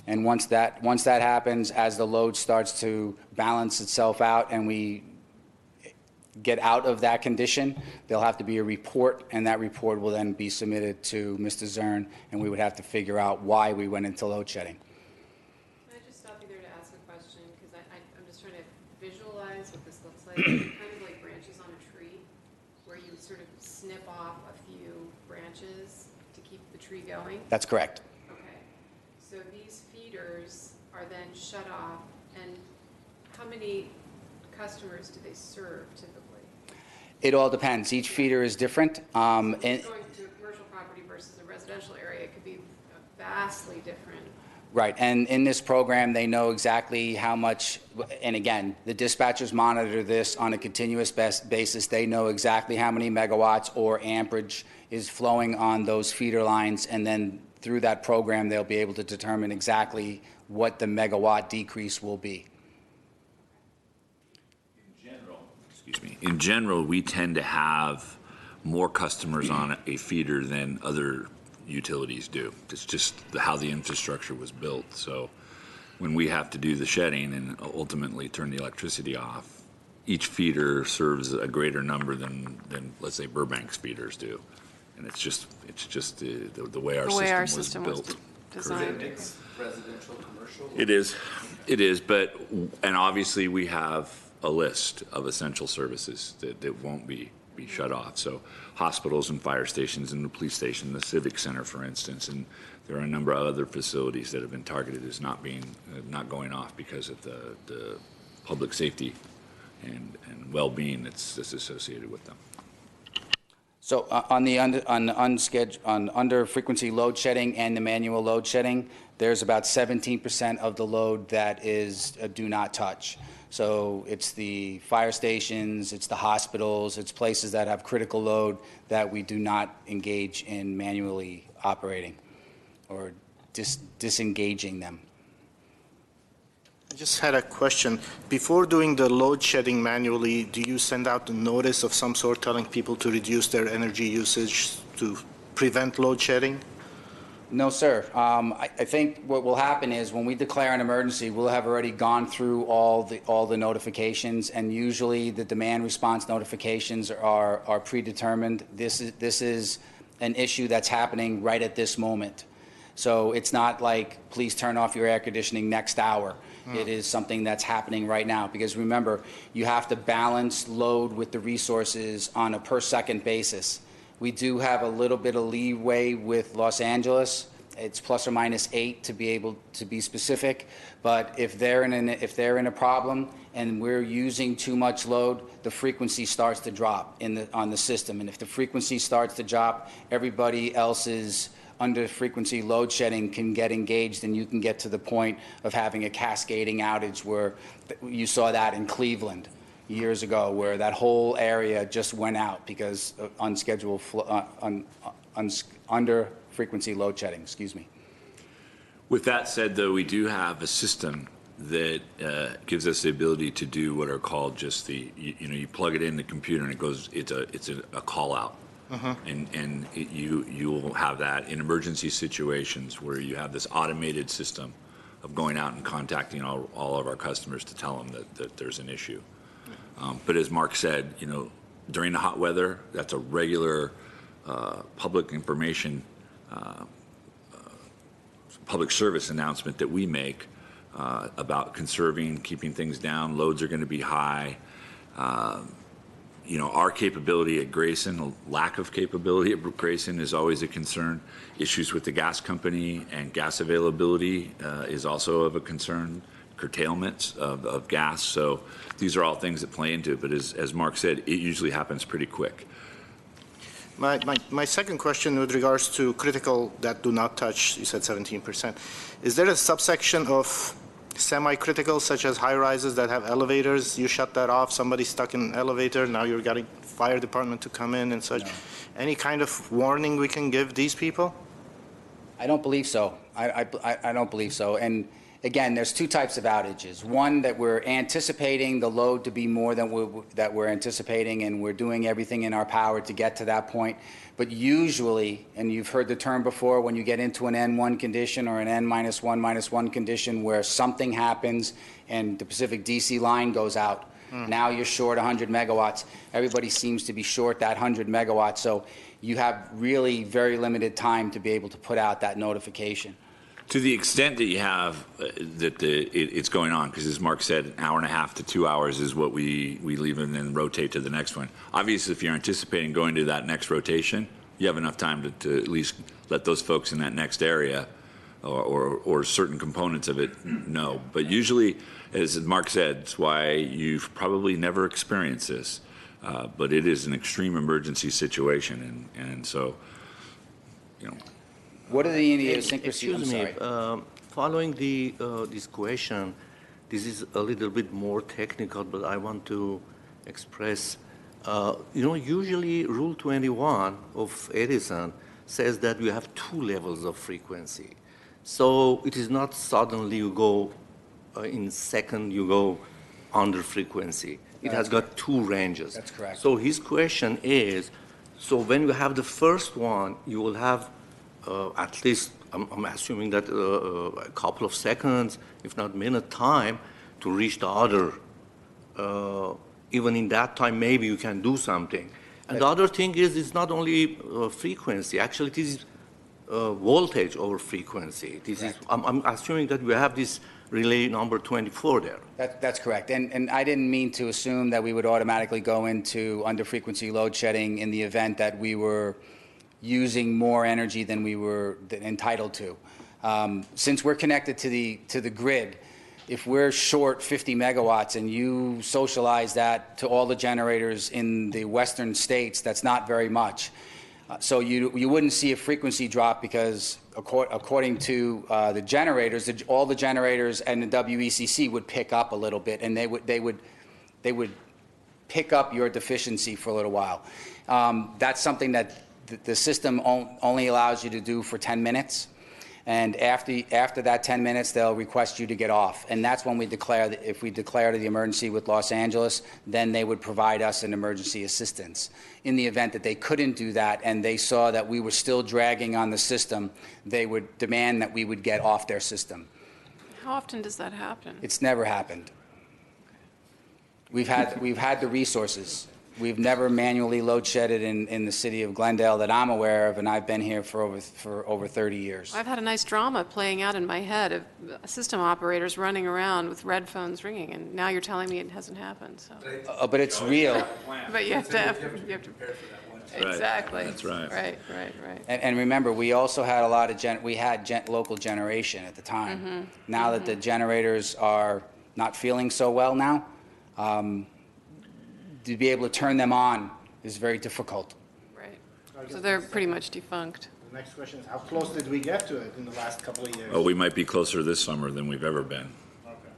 And once that happens, as the load starts to balance itself out and we get out of that condition, there'll have to be a report, and that report will then be submitted to Mr. Zern, and we would have to figure out why we went into load shedding. Can I just stop you there to ask a question? Because I'm just trying to visualize what this looks like. Kind of like branches on a tree, where you sort of snip off a few branches to keep the tree going. That's correct. Okay. So these feeders are then shut off, and how many customers do they serve typically? It all depends. Each feeder is different. Going to a commercial property versus a residential area, it could be vastly different. Right, and in this program, they know exactly how much, and again, the dispatchers monitor this on a continuous basis. They know exactly how many megawatts or amperage is flowing on those feeder lines, and then through that program, they'll be able to determine exactly what the megawatt decrease will be. In general, we tend to have more customers on a feeder than other utilities do. It's just how the infrastructure was built. So when we have to do the shedding and ultimately turn the electricity off, each feeder serves a greater number than let's say Burbank's feeders do. And it's just the way our system was built. Designed. It's residential, commercial? It is, but, and obviously we have a list of essential services that won't be shut off. So hospitals and fire stations and the police station, the civic center, for instance, and there are a number of other facilities that have been targeted as not going off because of the public safety and well-being that's associated with them. So on the under frequency load shedding and the manual load shedding, there's about 17% of the load that is do not touch. So it's the fire stations, it's the hospitals, it's places that have critical load that we do not engage in manually operating or disengaging them. I just had a question. Before doing the load shedding manually, do you send out a notice of some sort telling people to reduce their energy usage to prevent load shedding? No, sir. I think what will happen is when we declare an emergency, we'll have already gone through all the notifications, and usually the demand response notifications are predetermined. This is an issue that's happening right at this moment. So it's not like, please turn off your air conditioning next hour. It is something that's happening right now, because remember, you have to balance load with the resources on a per second basis. We do have a little bit of leeway with Los Angeles. It's ±8 to be able to be specific. But if they're in a problem and we're using too much load, the frequency starts to drop on the system. And if the frequency starts to drop, everybody else's under frequency load shedding can get engaged, and you can get to the point of having a cascading outage where you saw that in Cleveland years ago, where that whole area just went out because of unscheduled under frequency load shedding. Excuse me. With that said, though, we do have a system that gives us the ability to do what are called just you plug it in the computer and it goes. It's a call out. And you will have that in emergency situations where you have this automated system of going out and contacting all of our customers to tell them that there's an issue. But as Mark said, during the hot weather, that's a regular public information, public service announcement that we make about conserving, keeping things down. Loads are going to be high. Our capability at Grayson, lack of capability at Grayson is always a concern. Issues with the gas company and gas availability is also of a concern. Curtailments of gas. So these are all things that play into it. But as Mark said, it usually happens pretty quick. My second question with regards to critical that do not touch, you said 17%. Is there a subsection of semi-critical, such as high-rises that have elevators? You shut that off, somebody's stuck in an elevator, now you're getting fire department to come in and such. No. Any kind of warning we can give these people? I don't believe so. I don't believe so. And again, there's two types of outages. One, that we're anticipating the load to be more than that we're anticipating, and we're doing everything in our power to get to that point. But usually, and you've heard the term before, when you get into an N1 condition or an N-1 condition where something happens and the Pacific DC line goes out, now you're short 100 megawatts. Everybody seems to be short that 100 megawatts. So you have really very limited time to be able to put out that notification. To the extent that you have it's going on, because as Mark said, an hour and a half to 2 hours is what we leave and then rotate to the next one. Obviously, if you're anticipating going to that next rotation, you have enough time to at least let those folks in that next area or certain components of it know. But usually, as Mark said, it's why you've probably never experienced this. But it is an extreme emergency situation, and so, you know. What are the idiosyncrasies? Excuse me, following this question, this is a little bit more technical, but I want to express, usually Rule 21 of Edison says that you have two levels of frequency. So it is not suddenly you go in second, you go under frequency. It has got two ranges. That's correct. So his question is, so when you have the first one, you will have at least, I'm assuming that a couple of seconds, if not minute time, to reach the other. Even in that time, maybe you can do something. And the other thing is, it's not only frequency. Actually, it is voltage over frequency. This is, I'm assuming that we have this relay number 24 there. That's correct. And I didn't mean to assume that we would automatically go into under-frequency load shedding in the event that we were using more energy than we were entitled to. Since we're connected to the grid, if we're short 50 megawatts and you socialize that to all the generators in the western states, that's not very much. So you wouldn't see a frequency drop because according to the generators, all the generators and the WECC would pick up a little bit, and they would pick up your deficiency for a little while. That's something that the system only allows you to do for 10 minutes. And after that 10 minutes, they'll request you to get off. And that's when we declare, if we declare the emergency with Los Angeles, then they would provide us an emergency assistance. In the event that they couldn't do that and they saw that we were still dragging on the system, they would demand that we would get off their system. How often does that happen? It's never happened. We've had the resources. We've never manually load shedded in the city of Glendale that I'm aware of, and I've been here for over 30 years. I've had a nice drama playing out in my head of system operators running around with red phones ringing, and now you're telling me it hasn't happened. So. But it's real. But you have to Right. exactly. That's right. Right. And remember, we also had a lot of local generation at the time. Mm-hmm. Now that the generators are not feeling so well now, to be able to turn them on is very difficult. Right. So they're pretty much defunct. The next question is, how close did we get to it in the last couple of years? Oh, we might be closer this summer than we've ever been.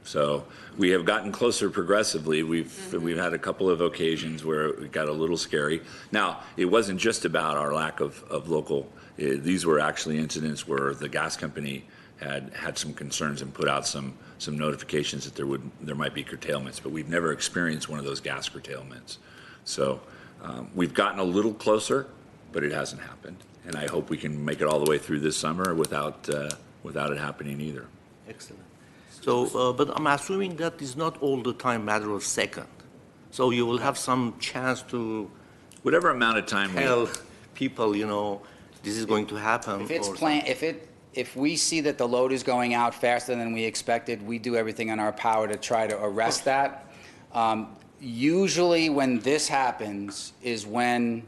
So we have gotten closer progressively. We've had a couple of occasions where it got a little scary. Now, it wasn't just about our lack of local. These were actually incidents where the gas company had some concerns and put out some notifications that there might be curtailments, but we've never experienced one of those gas curtailments. So we've gotten a little closer, but it hasn't happened. And I hope we can make it all the way through this summer without it happening either. Excellent. So, but I'm assuming that is not all the time matter of second. So you will have some chance to Whatever amount of time tell people, this is going to happen. If we see that the load is going out faster than we expected, we do everything in our power to try to arrest that. Usually when this happens is when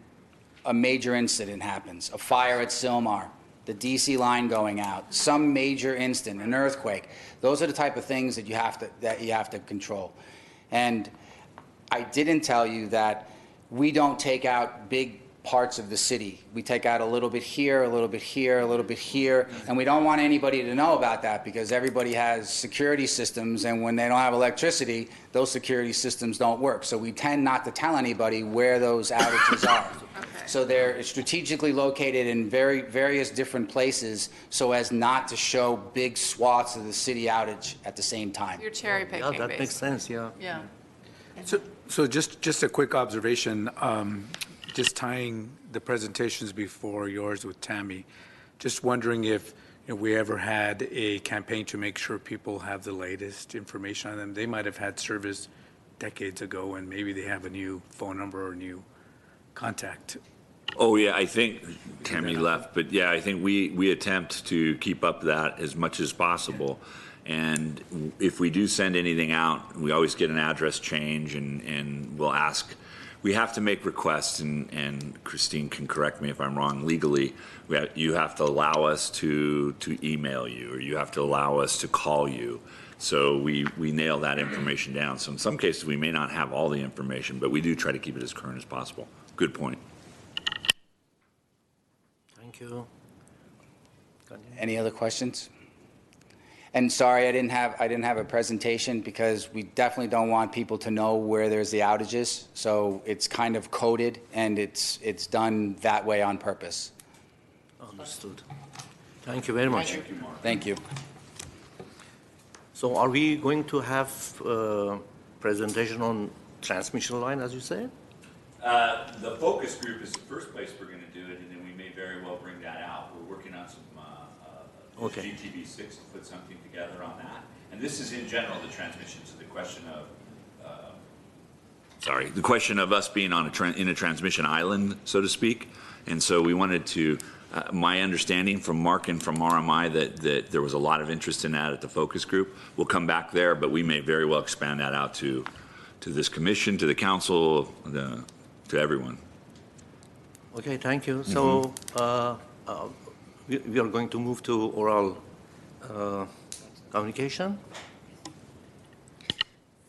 a major incident happens, a fire at Sylmar, the DC line going out, some major incident, an earthquake. Those are the type of things that you have to control. And I didn't tell you that we don't take out big parts of the city. We take out a little bit here, a little bit here, a little bit here, and we don't want anybody to know about that because everybody has security systems, and when they don't have electricity, those security systems don't work. So we tend not to tell anybody where those outages are. So they're strategically located in various different places so as not to show big swaths of the city outage at the same time. You're cherry picking, Yeah, that makes basically. sense, yeah. Yeah. So just a quick observation, just tying the presentations before yours with Tammy, just wondering if we ever had a campaign to make sure people have the latest information on them. They might have had service decades ago, and maybe they have a new phone number or new contact. Oh, yeah, I think Tammy left, but yeah, I think we attempt to keep up that as much as possible. And if we do send anything out, we always get an address change, and we'll ask. We have to make requests, and Christine can correct me if I'm wrong legally. You have to allow us to email you, or you have to allow us to call you. So we nail that information down. So in some cases, we may not have all the information, but we do try to keep it as current as possible. Good point. Thank you. Any other questions? And sorry, I didn't have a presentation because we definitely don't want people to know where there's the outages. So it's kind of coded, and it's done that way on purpose. Understood. Thank you very much. Thank you. So are we going to have presentation on transmission line, as you said? The focus group is the first place we're going to do it, and then we may very well bring that out. We're working on some Okay. GTV6 to put something together on that. And this is in general the transmission. So the question of the question of us being on in a transmission island, so to speak. And so we wanted to. My understanding from Mark and from RMI that there was a lot of interest in that at the focus group. We'll come back there, but we may very well expand that out to this commission, to the council, to everyone. Okay, thank you. So we are going to move to oral communication.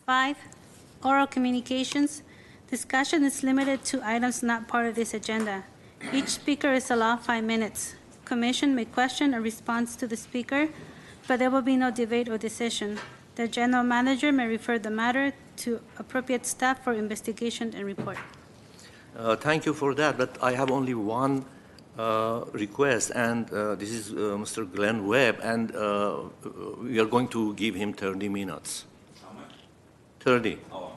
5, oral communications. Discussion is limited to items not part of this agenda. Each speaker is allowed 5 minutes. Commission may question a response to the speaker, but there will be no debate or decision. The general manager may refer the matter to appropriate staff for investigation and report. Thank you for that, but I have only one request, and this is Mr. Glenn Webb, and we are going to give him 30 minutes. How much? 30. Oh,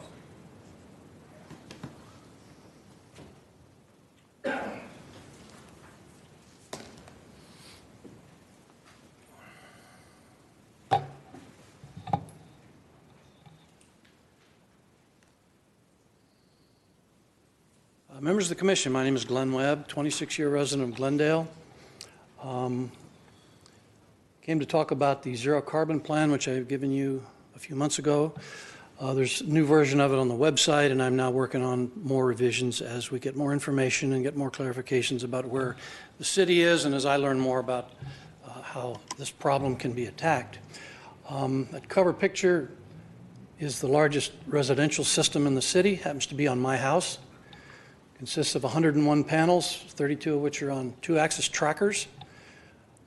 Members of the Commission, my name is Glenn Webb, 26-year resident of Glendale. Came to talk about the zero carbon plan, which I've given you a few months ago. There's a new version of it on the website, and I'm now working on more revisions as we get more information and get more clarifications about where the city is, and as I learn more about how this problem can be attacked. That cover picture is the largest residential system in the city, happens to be on my house. Consists of 101 panels, 32 of which are on 2-axis trackers.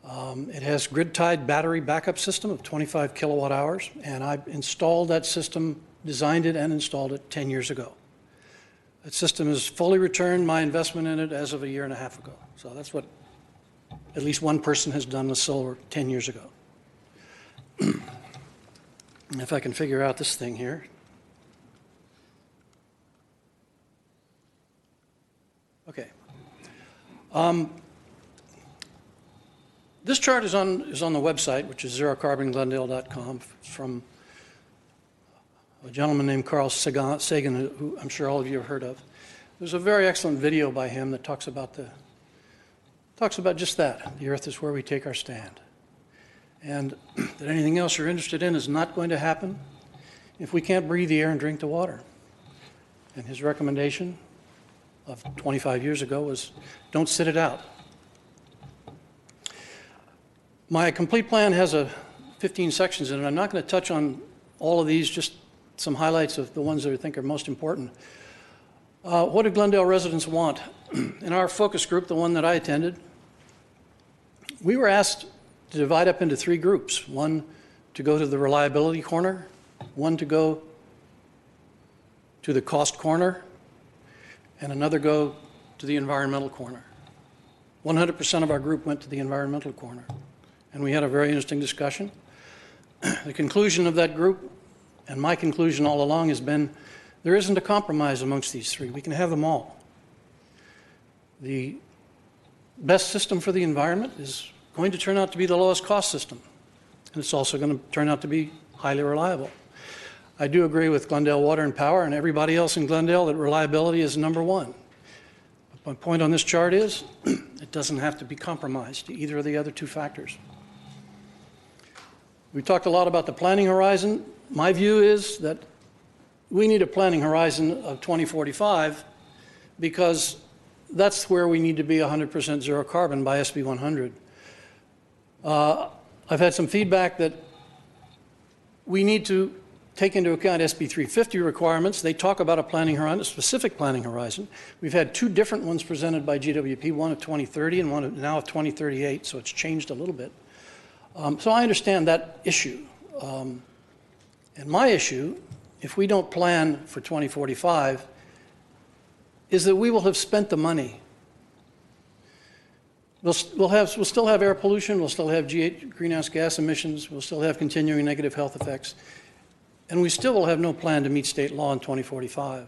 It has grid-tied battery backup system of 25 kilowatt hours, and I installed that system, designed it and installed it 10 years ago. That system has fully returned my investment in it as of a year and a half ago. So that's what at least one person has done with solar 10 years ago. If I can figure out this thing here. Okay. This chart is on the website, which is zerocarbonglendale.com, from a gentleman named Carl Sagan, who I'm sure all of you have heard of. There's a very excellent video by him that talks about just that. The earth is where we take our stand. And that anything else you're interested in is not going to happen if we can't breathe the air and drink the water. And his recommendation of 25 years ago was, don't sit it out. My complete plan has 15 sections in it. I'm not going to touch on all of these, just some highlights of the ones that I think are most important. What do Glendale residents want? In our focus group, the one that I attended, we were asked to divide up into 3 groups. One to go to the reliability corner, one to go to the cost corner, and another go to the environmental corner. 100% of our group went to the environmental corner. And we had a very interesting discussion. The conclusion of that group, and my conclusion all along, has been there isn't a compromise amongst these three. We can have them all. The best system for the environment is going to turn out to be the lowest cost system. And it's also going to turn out to be highly reliable. I do agree with Glendale Water and Power and everybody else in Glendale that reliability is number one. But my point on this chart is it doesn't have to be compromised to either of the other two factors. We talked a lot about the planning horizon. My view is that we need a planning horizon of 2045 because that's where we need to be 100% zero carbon by SB 100. I've had some feedback that we need to take into account SB 350 requirements. They talk about a planning horizon, a specific planning horizon. We've had two different ones presented by GWP, one of 2030 and one now of 2038, so it's changed a little bit. So I understand that issue. And my issue, if we don't plan for 2045, is that we will have spent the money. We'll still have air pollution, we'll still have greenhouse gas emissions, we'll still have continuing negative health effects, and we still will have no plan to meet state law in 2045.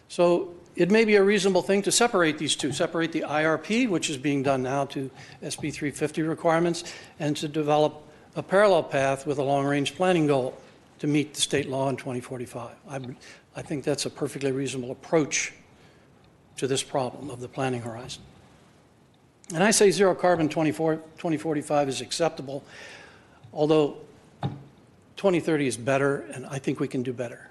So it may be a reasonable thing to separate these two, separate the IRP, which is being done now to SB 350 requirements, and to develop a parallel path with a long-range planning goal to meet the state law in 2045. I think that's a perfectly reasonable approach to this problem of the planning horizon. And I say zero carbon 2045 is acceptable, although 2030 is better, and I think we can do better.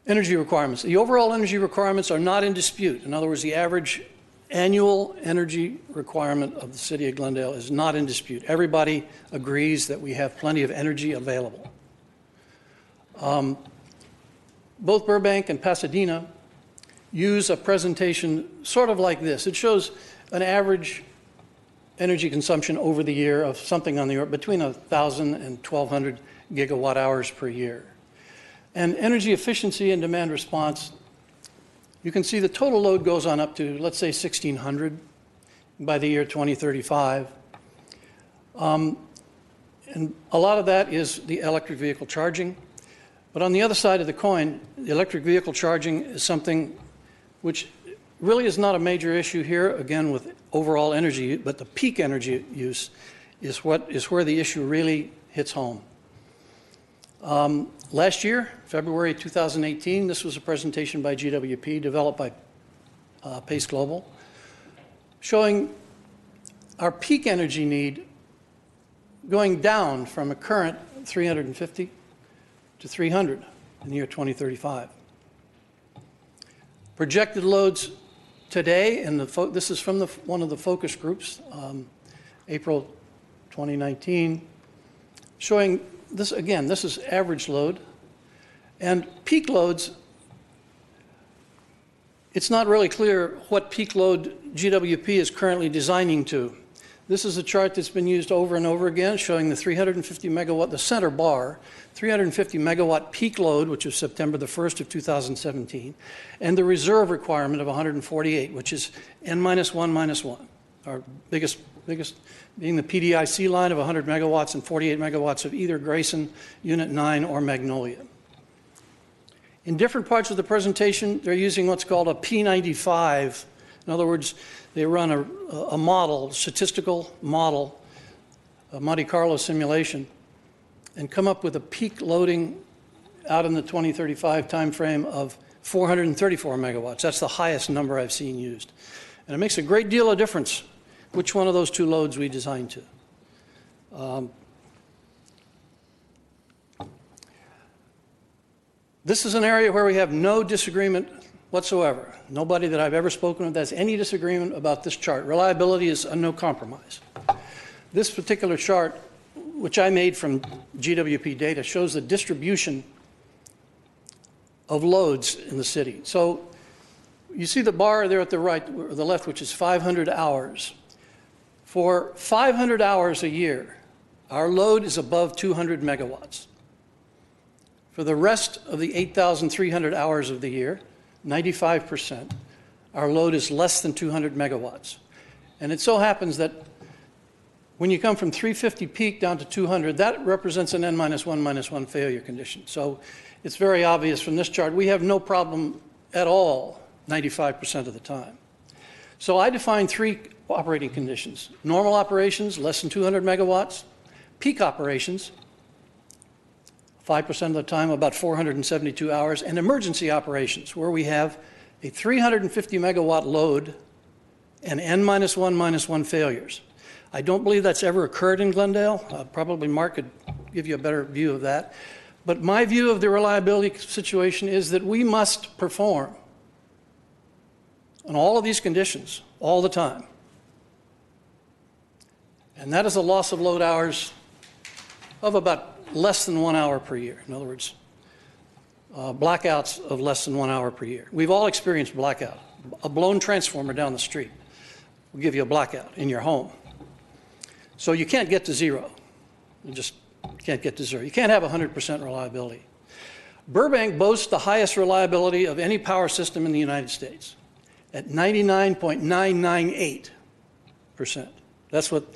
Energy requirements. The overall energy requirements are not in dispute. In other words, the average annual energy requirement of the city of Glendale is not in dispute. Everybody agrees that we have plenty of energy available. Both Burbank and Pasadena use a presentation sort of like this. It shows an average energy consumption over the year of something on the order between 1,000 and 1,200 gigawatt hours per year. And energy efficiency and demand response, you can see the total load goes on up to, let's say, 1,600 by the year 2035. And a lot of that is the electric vehicle charging. But on the other side of the coin, the electric vehicle charging is something which really is not a major issue here, again, with overall energy, but the peak energy use is where the issue really hits home. Last year, February 2018, this was a presentation by GWP developed by Pace Global, showing our peak energy need going down from a current 350 to 300 in the year 2035. Projected loads today, and this is from one of the focus groups, April 2019, showing this, again, this is average load. And peak loads, it's not really clear what peak load GWP is currently designing to. This is a chart that's been used over and over again, showing the 350 megawatt, the center bar, 350 megawatt peak load, which is September the 1st of 2017, and the reserve requirement of 148, which is N-1-1, our biggest being the PDIC line of 100 megawatts and 48 megawatts of either Grayson Unit 9 or Magnolia. In different parts of the presentation, they're using what's called a P95. In other words, they run a model, statistical model, a Monte Carlo simulation, and come up with a peak loading out in the 2035 timeframe of 434 megawatts. That's the highest number I've seen used. And it makes a great deal of difference which one of those two loads we design to. This is an area where we have no disagreement whatsoever. Nobody that I've ever spoken with has any disagreement about this chart. Reliability is a no compromise. This particular chart, which I made from GWP data, shows the distribution of loads in the city. So you see the bar there at the right, or the left, which is 500 hours. For 500 hours a year, our load is above 200 megawatts. For the rest of the 8,300 hours of the year, 95%, our load is less than 200 megawatts. And it so happens that when you come from 350 peak down to 200, that represents an N-1 failure condition. So it's very obvious from this chart, we have no problem at all 95% of the time. So I define 3 operating conditions: normal operations, less than 200 megawatts; peak operations, 5% of the time, about 472 hours; and emergency operations, where we have a 350 megawatt load and N-1 failures. I don't believe that's ever occurred in Glendale. Probably Mark could give you a better view of that. But my view of the reliability situation is that we must perform on all of these conditions all the time. And that is a loss of load hours of about less than 1 hour per year. In other words, blackouts of less than 1 hour per year. We've all experienced blackout. A blown transformer down the street will give you a blackout in your home. So you can't get to zero. You just can't get to zero. You can't have 100% reliability. Burbank boasts the highest reliability of any power system in the United States at 99.998%. That's what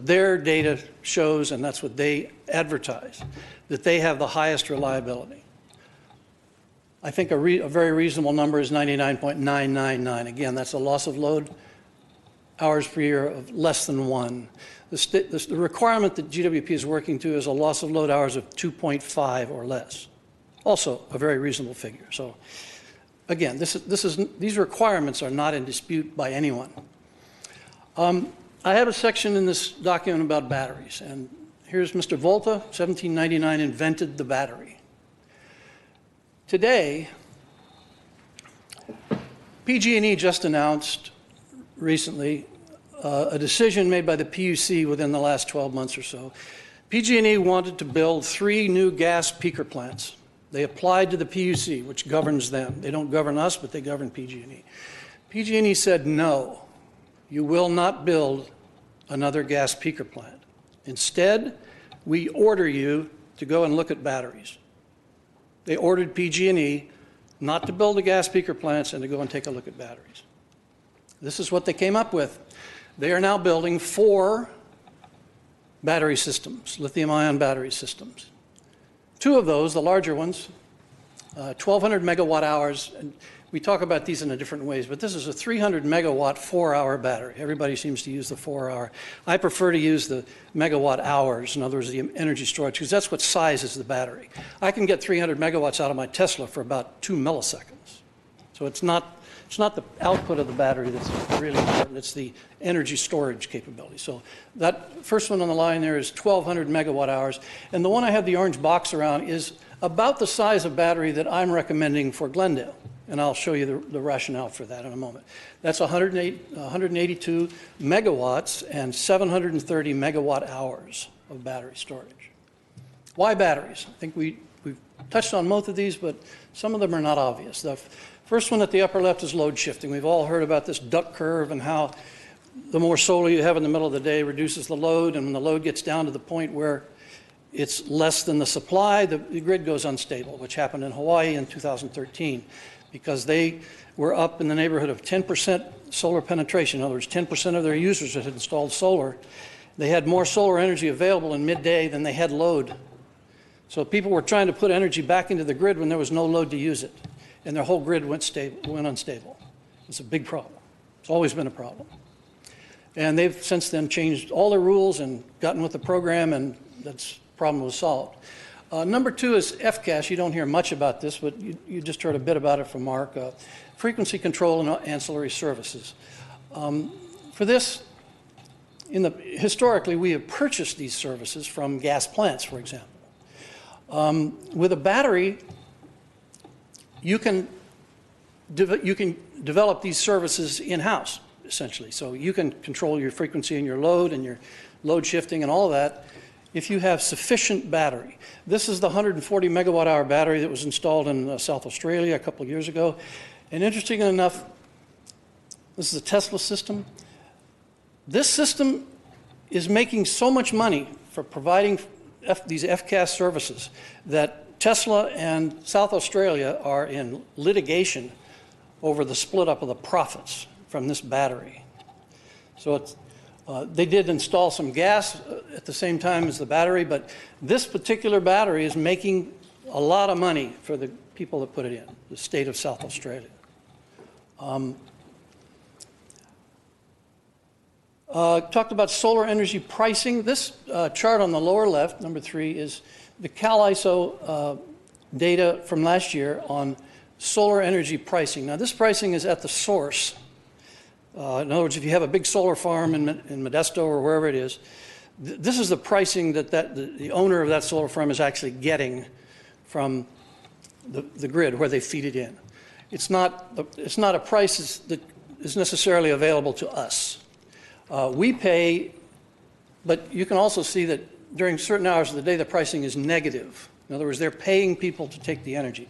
their data shows, and that's what they advertise, that they have the highest reliability. I think a very reasonable number is 99.999. Again, that's a loss of load hours per year of less than 1. The requirement that GWP is working to is a loss of load hours of 2.5 or less. Also a very reasonable figure. So again, these requirements are not in dispute by anyone. I have a section in this document about batteries, and here's Mr. Volta, 1799, invented the battery. Today, PG&E just announced recently a decision made by the PUC within the last 12 months or so. PG&E wanted to build 3 new gas peaker plants. They applied to the PUC, which governs them. They don't govern us, but they govern PG&E. PG&E said, no, you will not build another gas peaker plant. Instead, we order you to go and look at batteries. They ordered PG&E not to build the gas peaker plants and to go and take a look at batteries. This is what they came up with. They are now building 4 battery systems, lithium-ion battery systems. 2 of those, the larger ones, 1,200 megawatt hours. And we talk about these in a different ways, but this is a 300 megawatt 4-hour battery. Everybody seems to use the 4-hour. I prefer to use the megawatt hours, in other words, the energy storage, because that's what sizes the battery. I can get 300 megawatts out of my Tesla for about 2 milliseconds. So it's not the output of the battery that's really important, it's the energy storage capability. So that first one on the line there is 1,200 megawatt hours. And the one I have the orange box around is about the size of battery that I'm recommending for Glendale. And I'll show you the rationale for that in a moment. That's 182 megawatts and 730 megawatt hours of battery storage. Why batteries? I think we've touched on most of these, but some of them are not obvious. The first one at the upper left is load shifting. We've all heard about this duck curve and how the more solar you have in the middle of the day reduces the load, and when the load gets down to the point where it's less than the supply, the grid goes unstable, which happened in Hawaii in 2013 because they were up in the neighborhood of 10% solar penetration. In other words, 10% of their users that had installed solar, they had more solar energy available in midday than they had load. So people were trying to put energy back into the grid when there was no load to use it, and their whole grid went unstable. It's a big problem. It's always been a problem. And they've since then changed all their rules and gotten with the program, and that problem was solved. Number 2 is FCAS. You don't hear much about this, but you just heard a bit about it from Mark. Frequency control and ancillary services. For this, historically, we have purchased these services from gas plants, for example. With a battery, you can develop these services in-house, essentially. So you can control your frequency and your load load shifting and all of that if you have sufficient battery. This is the 140 megawatt hour battery that was installed in South Australia a couple of years ago. And interestingly enough, this is a Tesla system. This system is making so much money for providing these FCAS services that Tesla and South Australia are in litigation over the split up of the profits from this battery. So they did install some gas at the same time as the battery, but this particular battery is making a lot of money for the people that put it in, the state of South Australia. Talked about solar energy pricing. This chart on the lower left, number 3, is the CalISO data from last year on solar energy pricing. Now, this pricing is at the source. In other words, if you have a big solar farm in Modesto or wherever it is, this is the pricing that the owner of that solar farm is actually getting from the grid where they feed it in. It's not a price that is necessarily available to us. We pay, but you can also see that during certain hours of the day, the pricing is negative. In other words, they're paying people to take the energy.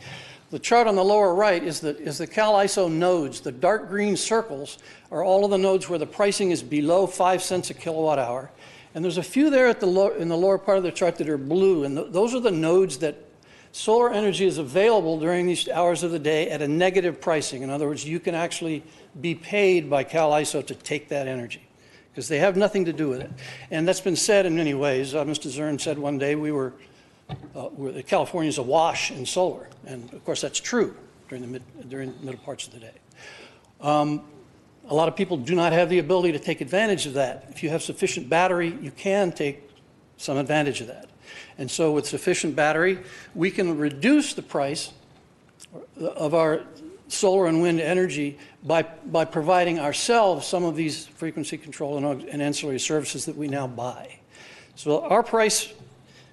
The chart on the lower right is the CalISO nodes. The dark green circles are all of the nodes where the pricing is below 5 cents a kilowatt hour. And there's a few there in the lower part of the chart that are blue, and those are the nodes that solar energy is available during these hours of the day at a negative pricing. In other words, you can actually be paid by CalISO to take that energy, because they have nothing to do with it. And that's been said in many ways. Mr. Zern said one day California is awash in solar, and of course that's true during the middle parts of the day. A lot of people do not have the ability to take advantage of that. If you have sufficient battery, you can take some advantage of that. And so with sufficient battery, we can reduce the price of our solar and wind energy by providing ourselves some of these frequency control and ancillary services that we now buy. So our price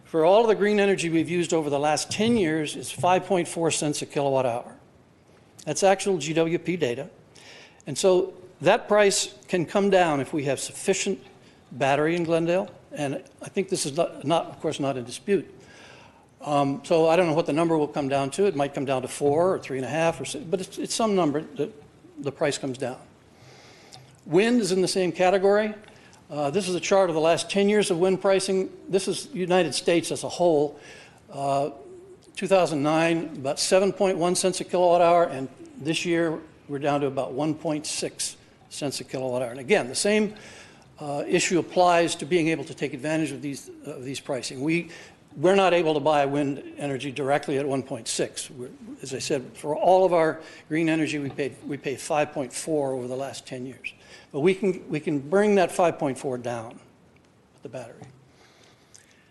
for all of the green energy we've used over the last 10 years is 5.4 cents a kilowatt hour. That's actual GWP data. And so that price can come down if we have sufficient battery in Glendale. And I think this is of course, not in dispute. So I don't know what the number will come down to. It might come down to 4 or 3.5, or 6, but it's some number that the price comes down. Wind is in the same category. This is a chart of the last 10 years of wind pricing. This is United States as a whole. 2009, about 7.1 cents a kilowatt hour, and this year we're down to about 1.6 cents a kilowatt hour. And again, the same issue applies to being able to take advantage of these pricing. We're not able to buy wind energy directly at 1.6. As I said, for all of our green energy, we pay 5.4 over the last 10 years. But we can bring that 5.4 down with the battery.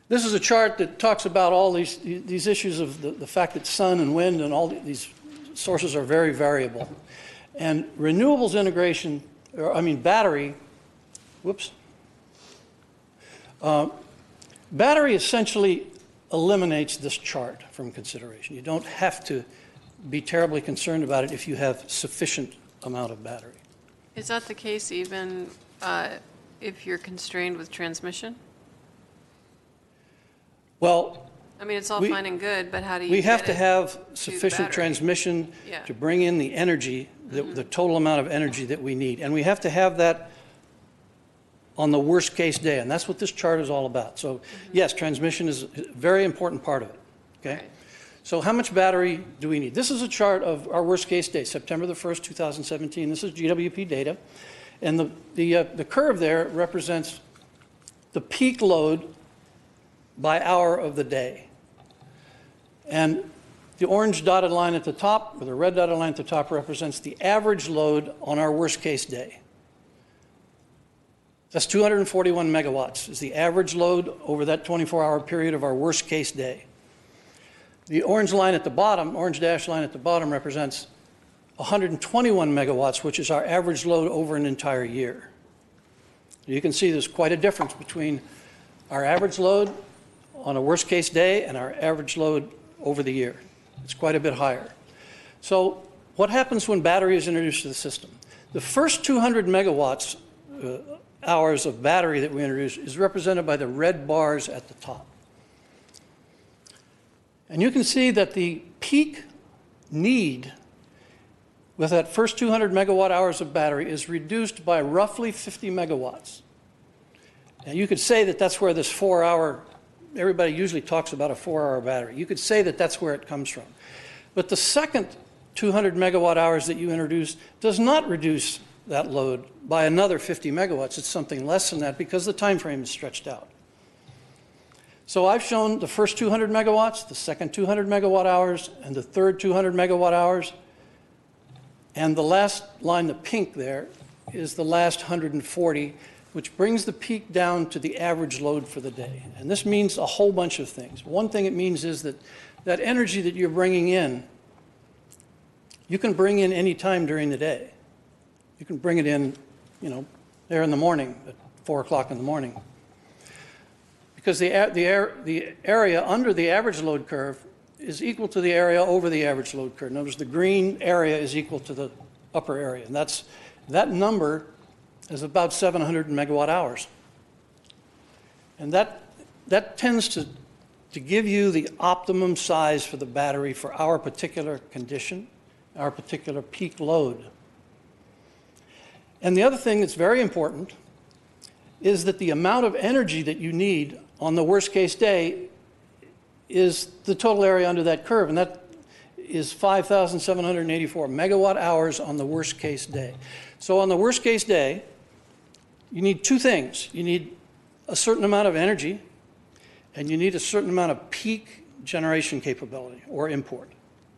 This is a chart that talks about all these issues of the fact that sun and wind and all these sources are very variable. And renewables integration, battery, battery essentially eliminates this chart from consideration. You don't have to be terribly concerned about it if you have sufficient amount of battery. Is that the case even if you're constrained with transmission? Well, it's all fine and good, but how do you We have to have sufficient transmission Yeah. to bring in the energy, the total amount of energy that we need. And we have to have that on the worst case day, and that's what this chart is all about. So yes, transmission is a very important part of it, okay? Right. So how much battery do we need? This is a chart of our worst case day, September the 1st, 2017. This is GWP data, and the curve there represents the peak load by hour of the day. And the orange dotted line at the top, or the red dotted line at the top, represents the average load on our worst case day. That's 241 megawatts is the average load over that 24-hour period of our worst case day. The orange line at the bottom, orange dash line at the bottom, represents 121 megawatts, which is our average load over an entire year. You can see there's quite a difference between our average load on a worst case day and our average load over the year. It's quite a bit higher. So what happens when battery is introduced to the system? The first 200 megawatts hours of battery that we introduce is represented by the red bars at the top. And you can see that the peak need with that first 200 megawatt hours of battery is reduced by roughly 50 megawatts. And you could say that that's where this 4-hour everybody usually talks about a 4-hour battery. You could say that that's where it comes from. But the second 200 megawatt hours that you introduce does not reduce that load by another 50 megawatts. It's something less than that because the time frame is stretched out. So I've shown the first 200 megawatts, the second 200 megawatt hours, and the third 200 megawatt hours. And the last line, the pink there, is the last 140, which brings the peak down to the average load for the day. And this means a whole bunch of things. One thing it means is that that energy that you're bringing in, you can bring in any time during the day. You can bring it in, there in the morning, at 4 o'clock in the morning. Because the area under the average load curve is equal to the area over the average load curve. Notice the green area is equal to the upper area. And that number is about 700 megawatt hours. And that tends to give you the optimum size for the battery for our particular condition, our particular peak load. And the other thing that's very important is that the amount of energy that you need on the worst case day is the total area under that curve, and that is 5,784 megawatt hours on the worst case day. So on the worst case day, you need two things. You need a certain amount of energy, and you need a certain amount of peak generation capability or import.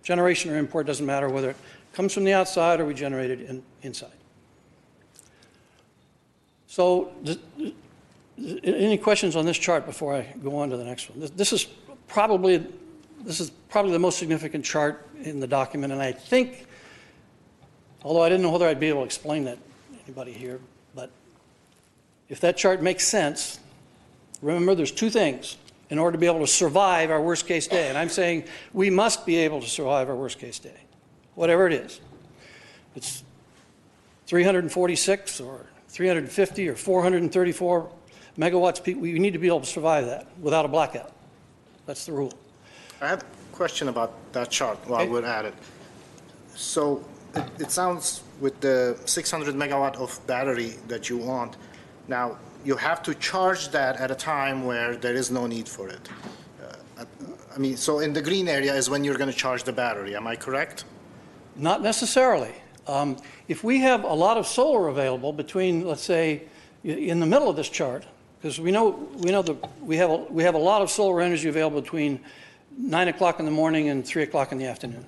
Generation or import doesn't matter whether it comes from the outside or we generate it inside. So any questions on this chart before I go on to the next one? This is probably the most significant chart in the document, and I think, although I didn't know whether I'd be able to explain that to anybody here, but if that chart makes sense, remember there's two things in order to be able to survive our worst case day, and I'm saying we must be able to survive our worst case day, whatever it is. It's 346 or 350 or 434 megawatts peak. We need to be able to survive that without a blackout. That's the rule. I have a question about that chart while we're at it. So it sounds with the 600 megawatt of battery that you want, now you have to charge that at a time where there is no need for it. I mean, so in the green area is when you're going to charge the battery, am I correct? Not necessarily. If we have a lot of solar available between, let's say, in the middle of this chart, because we know that we have a lot of solar energy available between 9 o'clock in the morning and 3 o'clock in the afternoon.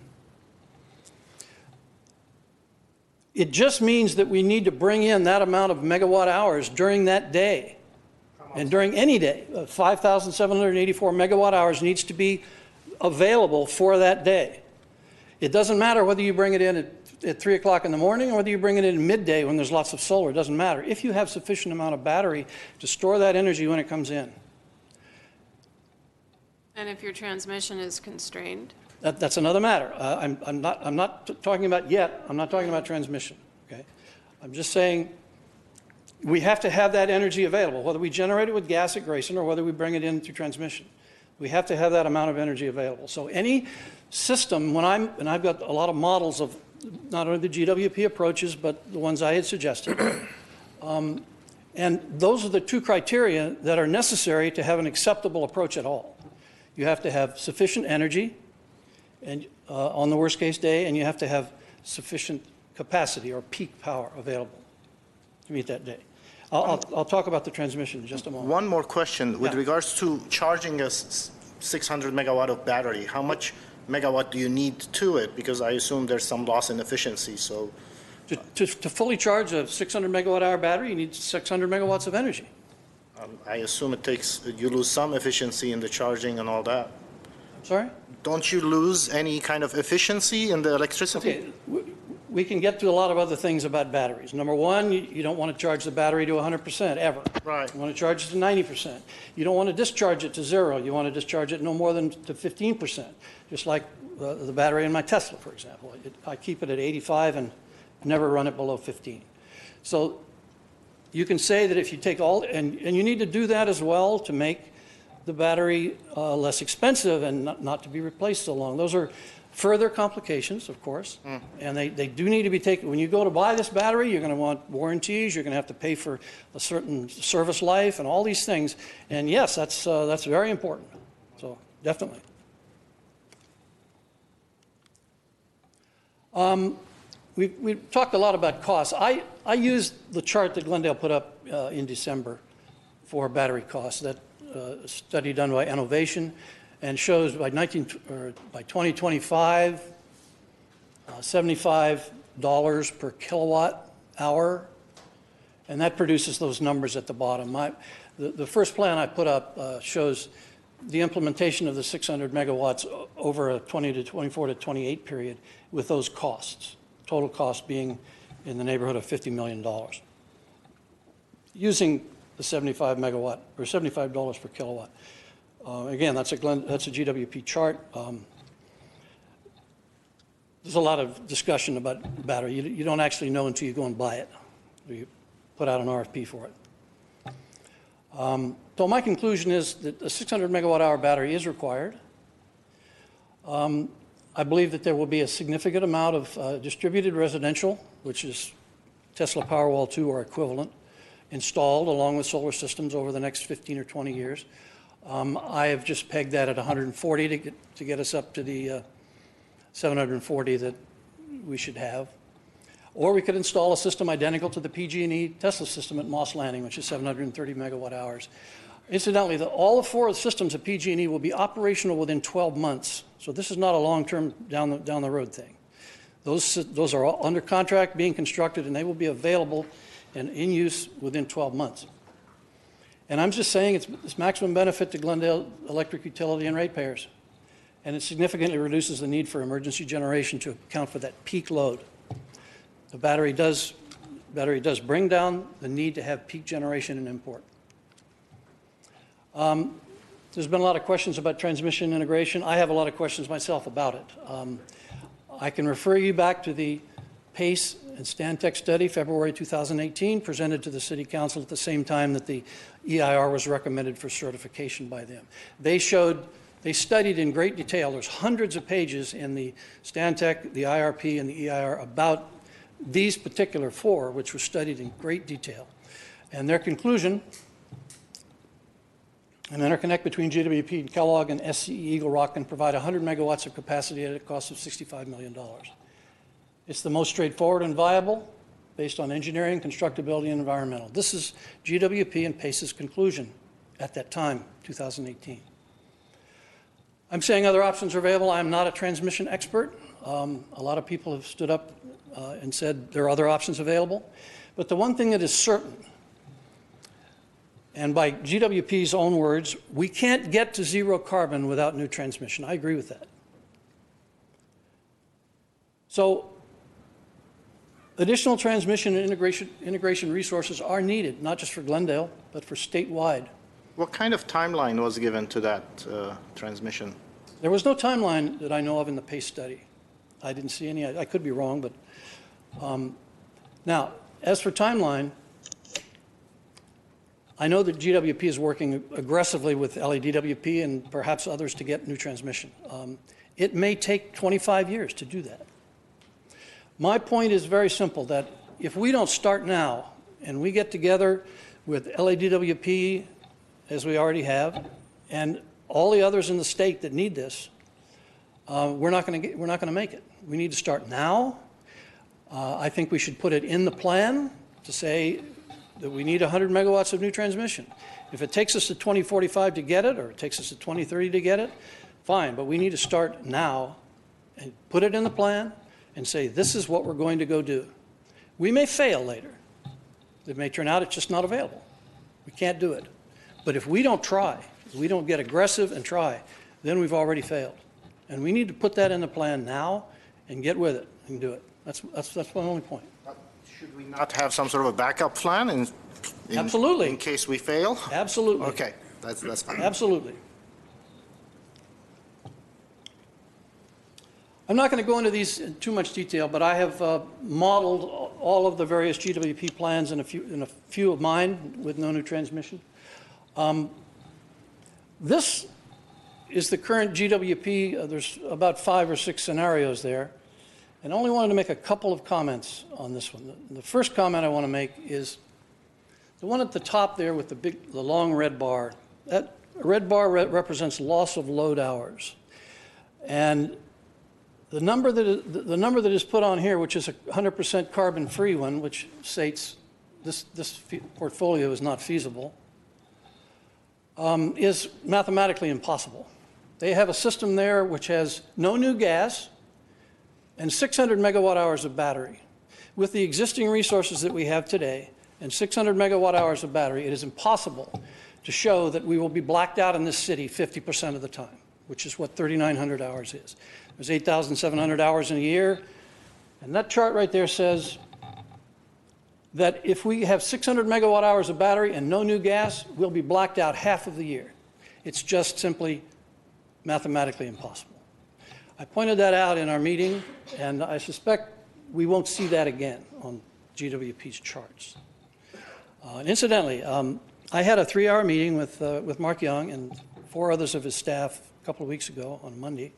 It just means that we need to bring in that amount of megawatt hours during that day. And during any day, 5,784 megawatt hours needs to be available for that day. It doesn't matter whether you bring it in at 3 o'clock in the morning or whether you bring it in midday when there's lots of solar. It doesn't matter. If you have sufficient amount of battery to store that energy when it comes in. And if your transmission is constrained? That's another matter. I'm not talking about yet. I'm not talking about transmission. Okay, I'm just saying we have to have that energy available, whether we generate it with gas at Grayson or whether we bring it in through transmission. We have to have that amount of energy available. So any system, and I've got a lot of models of not only the GWP approaches, but the ones I had suggested. And those are the two criteria that are necessary to have an acceptable approach at all. You have to have sufficient energy and on the worst case day, and you have to have sufficient capacity or peak power available to meet that day. I'll talk about the transmission in just a moment. One more question. With regards to charging a 600 megawatt of battery, how much megawatt do you need to it? Because I assume there's some loss in efficiency, so... To fully charge a 600 megawatt hour battery, you need 600 megawatts of energy. I assume you lose some efficiency in the charging and all that. Sorry? Don't you lose any kind of efficiency in the electricity? Okay. We can get to a lot of other things about batteries. Number one, you don't want to charge the battery to 100% ever. Right. You want to charge it to 90%. You don't want to discharge it to 0. You want to discharge it no more than to 15%, just like the battery in my Tesla, for example. I keep it at 85 and never run it below 15. So you can say that if you take all, and you need to do that as well to make the battery less expensive and not to be replaced so long. Those are further complications, of course, and they do need to be taken. When you go to buy this battery, you're going to want warranties, you're going to have to pay for a certain service life and all these things. And yes, that's very important. So definitely. We've talked a lot about costs. I used the chart that Glendale put up in December for battery costs, that study done by Innovation, and shows by 2025, $75 per kilowatt hour, and that produces those numbers at the bottom. The first plan I put up shows the implementation of the 600 megawatts over a 24 to 28 period with those costs, total cost being in the neighborhood of $50 million. Using the 75 megawatt, or $75 per kilowatt. Again, that's a GWP chart. There's a lot of discussion about battery. You don't actually know until you go and buy it. You put out an RFP for it. So my conclusion is that a 600 megawatt hour battery is required. I believe that there will be a significant amount of distributed residential, which is Tesla Powerwall 2 or equivalent, installed along with solar systems over the next 15 or 20 years. I have just pegged that at 140 to get us up to the 740 that we should have. Or we could install a system identical to the PG&E Tesla system at Moss Landing, which is 730 megawatt hours. Incidentally, all four systems at PG&E will be operational within 12 months. So this is not a long-term down the road thing. Those are all under contract, being constructed, and they will be available and in use within 12 months. And I'm just saying it's maximum benefit to Glendale Electric Utility and ratepayers. And it significantly reduces the need for emergency generation to account for that peak load. The battery does bring down the need to have peak generation and import. There's been a lot of questions about transmission integration. I have a lot of questions myself about it. I can refer you back to the PACE and Stantec study, February 2018, presented to the City Council at the same time that the EIR was recommended for certification by them. They studied in great detail, there's hundreds of pages in the Stantec, the IRP, and the EIR about these particular four, which were studied in great detail. And their conclusion, an interconnect between GWP and Kellogg and SCE Eagle Rock can provide 100 megawatts of capacity at a cost of $65 million. It's the most straightforward and viable based on engineering, constructability, and environmental. This is GWP and PACE's conclusion at that time, 2018. I'm saying other options are available. I'm not a transmission expert. A lot of people have stood up and said there are other options available. But the one thing that is certain, and by GWP's own words, we can't get to zero carbon without new transmission. I agree with that. So additional transmission and integration resources are needed, not just for Glendale, but for statewide. What kind of timeline was given to that transmission? There was no timeline that I know of in the PACE study. I didn't see any. I could be wrong, but now, as for timeline, I know that GWP is working aggressively with LADWP and perhaps others to get new transmission. It may take 25 years to do that. My point is very simple, that if we don't start now and we get together with LADWP, as we already have, and all the others in the state that need this, we're not going to make it. We need to start now. I think we should put it in the plan to say that we need 100 megawatts of new transmission. If it takes us to 2045 to get it, or it takes us to 2030 to get it, fine, but we need to start now and put it in the plan and say, this is what we're going to go do. We may fail later. It may turn out it's just not available. We can't do it. But if we don't try, if we don't get aggressive and try, then we've already failed. And we need to put that in the plan now and get with it and do it. That's my only point. Should we not have some sort of a backup plan Absolutely. In case we fail? Absolutely. Okay, that's fine. Absolutely. I'm not going to go into these in too much detail, but I have modeled all of the various GWP plans in a few of mine with no new transmission. This is the current GWP. There's about 5 or 6 scenarios there. And I only wanted to make a couple of comments on this one. The first comment I want to make is the one at the top there with the long red bar. That red bar represents loss of load hours. And the number that is put on here, which is a 100% carbon-free one, which states this portfolio is not feasible, is mathematically impossible. They have a system there which has no new gas and 600 megawatt hours of battery. With the existing resources that we have today and 600 megawatt hours of battery, it is impossible to show that we will be blacked out in this city 50% of the time, which is what 3,900 hours is. There's 8,700 hours in a year, and that chart right there says that if we have 600 megawatt hours of battery and no new gas, we'll be blacked out half of the year. It's just simply mathematically impossible. I pointed that out in our meeting, and I suspect we won't see that again on GWP's charts. And incidentally, I had a 3-hour meeting with Mark Young and 4 others of his staff a couple of weeks ago on Monday,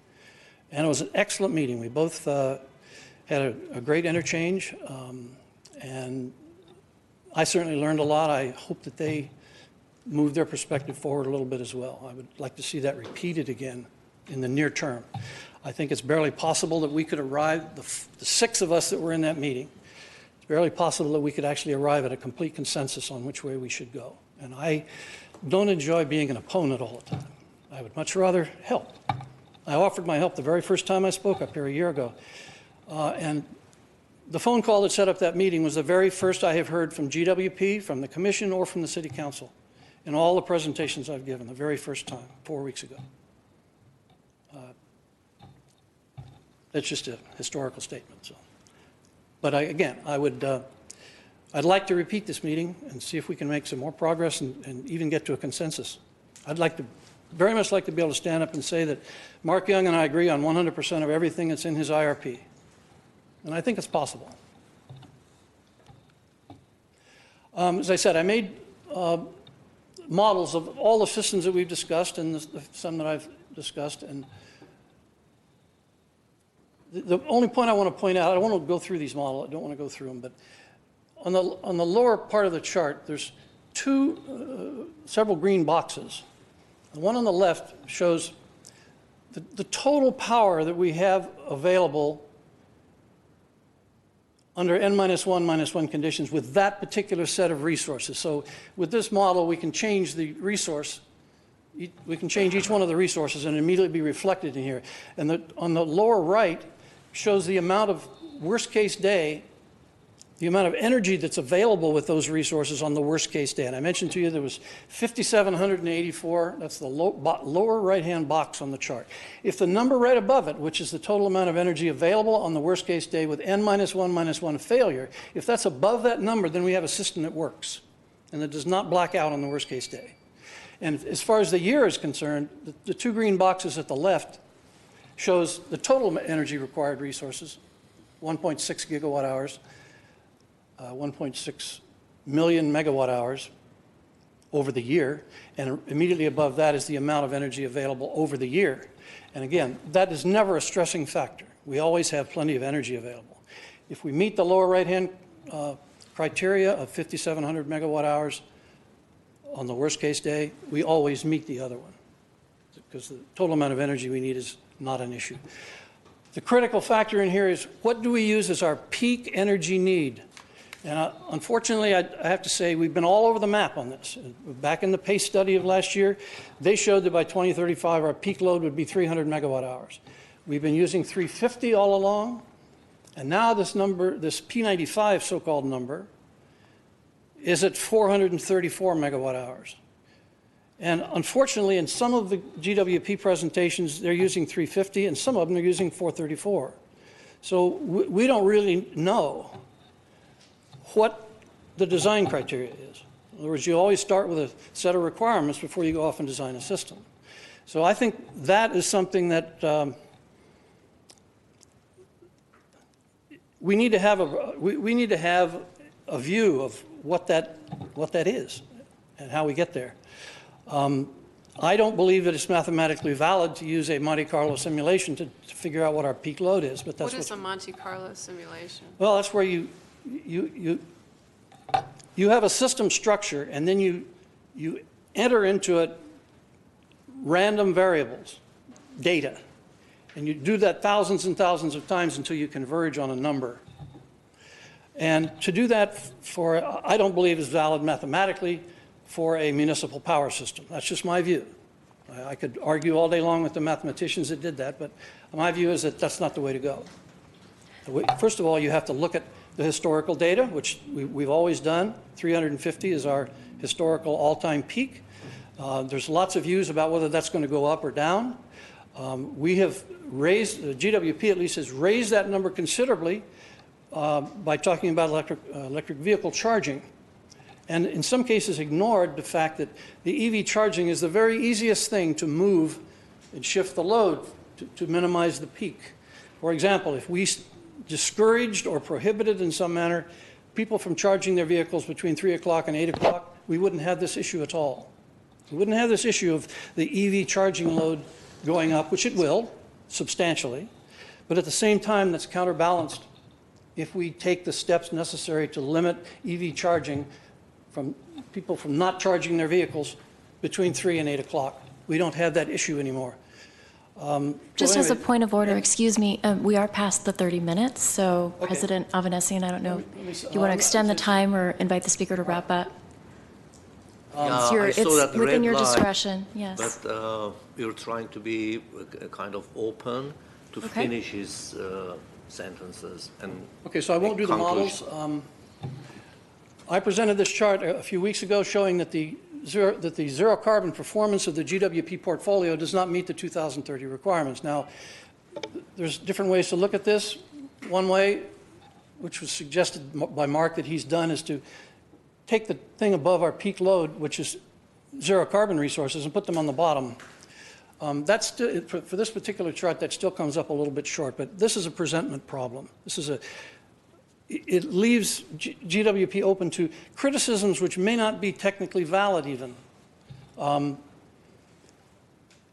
and it was an excellent meeting. We both had a great interchange, and I certainly learned a lot. I hope that they move their perspective forward a little bit as well. I would like to see that repeated again in the near term. I think it's barely possible that we could arrive, the 6 of us that were in that meeting, it's barely possible that we could actually arrive at a complete consensus on which way we should go. And I don't enjoy being an opponent all the time. I would much rather help. I offered my help the very first time I spoke up here a year ago. And the phone call that set up that meeting was the very first I have heard from GWP, from the Commission, or from the City Council in all the presentations I've given, the very first time, 4 weeks ago. That's just a historical statement. So, but again, I'd like to repeat this meeting and see if we can make some more progress and even get to a consensus. I'd very much like to be able to stand up and say that Mark Young and I agree on 100% of everything that's in his IRP. And I think it's possible. As I said, I made models of all the systems that we've discussed and some that I've discussed. And the only point I want to point out, I don't want to go through these models, I don't want to go through them, but on the lower part of the chart, there's several green boxes. The one on the left shows the total power that we have available under N-1-1 conditions with that particular set of resources. So with this model, we can change the resource. We can change each one of the resources and immediately be reflected in here. And on the lower right shows the amount of worst case day, the amount of energy that's available with those resources on the worst case day. And I mentioned to you there was 5,784. That's the lower right-hand box on the chart. If the number right above it, which is the total amount of energy available on the worst case day with N-1-1 failure, if that's above that number, then we have a system that works and that does not black out on the worst case day. And as far as the year is concerned, the 2 green boxes at the left shows the total energy required resources, 1.6 gigawatt hours, 1.6 million megawatt hours over the year, and immediately above that is the amount of energy available over the year. And again, that is never a stressing factor. We always have plenty of energy available. If we meet the lower right-hand criteria of 5,700 megawatt hours on the worst case day, we always meet the other one because the total amount of energy we need is not an issue. The critical factor in here is what do we use as our peak energy need? And unfortunately, I have to say we've been all over the map on this. Back in the PACE study of last year, they showed that by 2035 our peak load would be 300 megawatt hours. We've been using 350 all along, and now this number, this P95 so-called number, is at 434 megawatt hours. And unfortunately, in some of the GWP presentations, they're using 350, and some of them are using 434. So we don't really know what the design criteria is. In other words, you always start with a set of requirements before you go off and design a system. So I think that is something that we need to have a view of what that is and how we get there. I don't believe that it's mathematically valid to use a Monte Carlo simulation to figure out what our peak load is, but that's What is a Monte Carlo simulation? well, that's where you have a system structure, and then you enter into it random variables, data, and you do that thousands and thousands of times until you converge on a number. And to do that I don't believe is valid mathematically for a municipal power system. That's just my view. I could argue all day long with the mathematicians that did that, but my view is that that's not the way to go. First of all, you have to look at the historical data, which we've always done. 350 is our historical all-time peak. There's lots of views about whether that's going to go up or down. We have raised, the GWP at least has raised that number considerably by talking about electric vehicle charging, and in some cases ignored the fact that the EV charging is the very easiest thing to move and shift the load to minimize the peak. For example, if we discouraged or prohibited in some manner people from charging their vehicles between 3 o'clock and 8 o'clock, we wouldn't have this issue at all. We wouldn't have this issue of the EV charging load going up, which it will, substantially, but at the same time that's counterbalanced if we take the steps necessary to limit EV charging from people from not charging their vehicles between 3 and 8 o'clock. We don't have that issue anymore. Just so as a anyway, point of order, excuse me, we are past the 30 minutes, so Okay. President Avanesian, I don't know, Let me you want to extend the time or invite the speaker to wrap up? Yeah, your- I saw it's that red within your light, discretion, yes. But you're trying to be kind of open to Okay. finish his sentences and Okay, so I won't do the models. conclusion. I presented this chart a few weeks ago showing that the zero carbon performance of the GWP portfolio does not meet the 2030 requirements. Now, there's different ways to look at this. One way, which was suggested by Mark that he's done, is to take the thing above our peak load, which is zero carbon resources, and put them on the bottom. That's still, for this particular chart, that still comes up a little bit short, but this is a presentment problem. It leaves GWP open to criticisms which may not be technically valid even.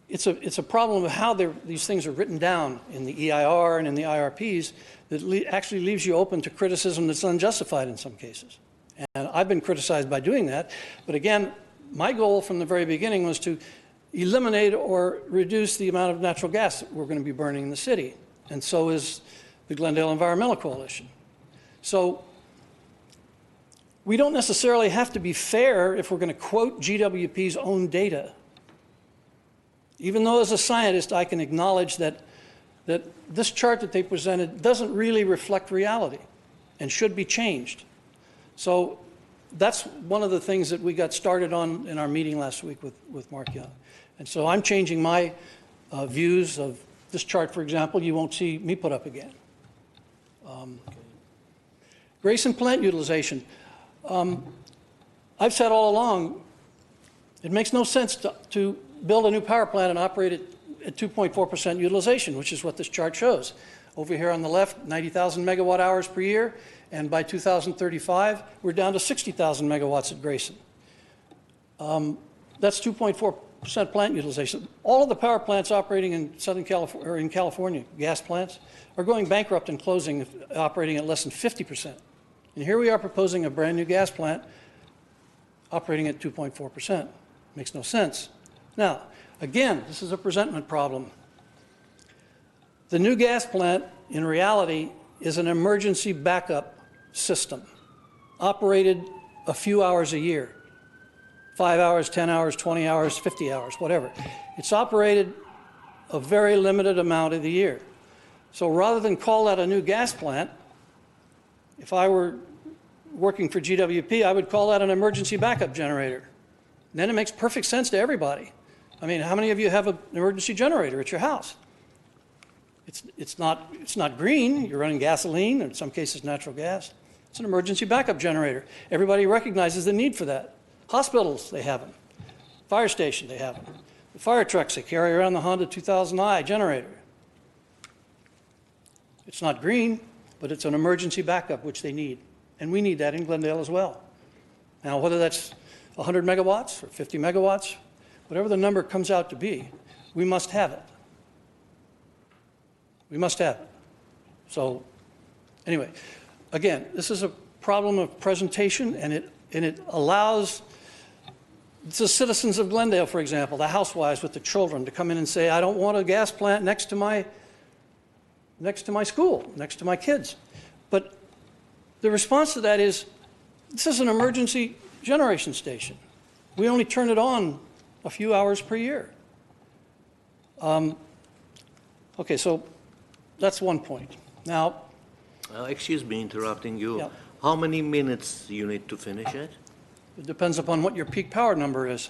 It's a problem of how these things are written down in the EIR and in the IRPs that actually leaves you open to criticism that's unjustified in some cases. And I've been criticized by doing that, but again, my goal from the very beginning was to eliminate or reduce the amount of natural gas that we're going to be burning in the city, and so is the Glendale Environmental Coalition. So we don't necessarily have to be fair if we're going to quote GWP's own data. Even though as a scientist I can acknowledge that this chart that they presented doesn't really reflect reality and should be changed. So that's one of the things that we got started on in our meeting last week with Mark Young. And so I'm changing my views of this chart, for example, you won't see me put up again. Grace and plant utilization. I've said all along, it makes no sense to build a new power plant and operate it at 2.4% utilization, which is what this chart shows. Over here on the left, 90,000 megawatt hours per year, and by 2035, we're down to 60,000 megawatts at Grayson. That's 2.4% plant utilization. All of the power plants operating in Southern California, or in California, gas plants, are going bankrupt and closing, operating at less than 50%. And here we are proposing a brand new gas plant operating at 2.4%. Makes no sense. Now, again, this is a presentment problem. The new gas plant, in reality, is an emergency backup system, operated a few hours a year, 5 hours, 10 hours, 20 hours, 50 hours, whatever. It's operated a very limited amount of the year. So rather than call that a new gas plant, if I were working for GWP, I would call that an emergency backup generator. And then it makes perfect sense to everybody. I mean, how many of you have an emergency generator at your house? It's not green. You're running gasoline, or in some cases natural gas. It's an emergency backup generator. Everybody recognizes the need for that. Hospitals, they have them. Fire station, they have them. The fire trucks, they carry around the Honda 2000i generator. It's not green, but it's an emergency backup, which they need. And we need that in Glendale as well. Now, whether that's 100 megawatts or 50 megawatts, whatever the number comes out to be, we must have it. We must have it. So anyway, again, this is a problem of presentation, and it allows the citizens of Glendale, for example, the housewives with the children, to come in and say, I don't want a gas plant next to my school, next to my kids. But the response to that is, this is an emergency generation station. We only turn it on a few hours per year. Okay, so that's one point. Now, excuse me interrupting you. Yeah. How many minutes you need to finish it? it depends upon what your peak power number is.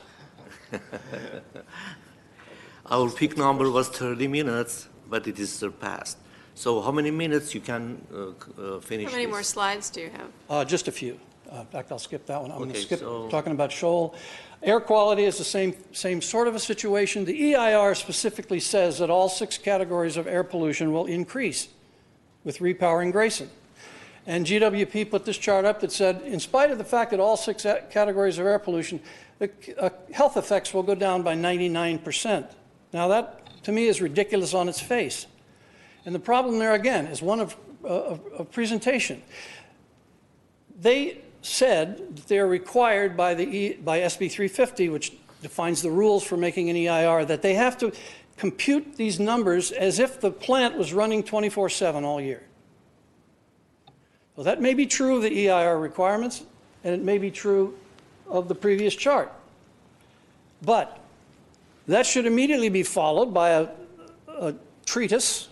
Our peak number was 30 minutes, but it is surpassed. So how many minutes you can finish How many this? more slides do you have? Just a few. In fact, I'll skip that one. I'm going to Okay, skip so- talking about Shoal. Air quality is the same sort of a situation. The EIR specifically says that all 6 categories of air pollution will increase with repowering Grayson. And GWP put this chart up that said, in spite of the fact that all 6 categories of air pollution, the health effects will go down by 99%. Now that, to me, is ridiculous on its face. And the problem there, again, is one of presentation. They said that they're required by SB 350, which defines the rules for making an EIR, that they have to compute these numbers as if the plant was running 24/7 all year. Well, that may be true of the EIR requirements, and it may be true of the previous chart. But that should immediately be followed by a treatise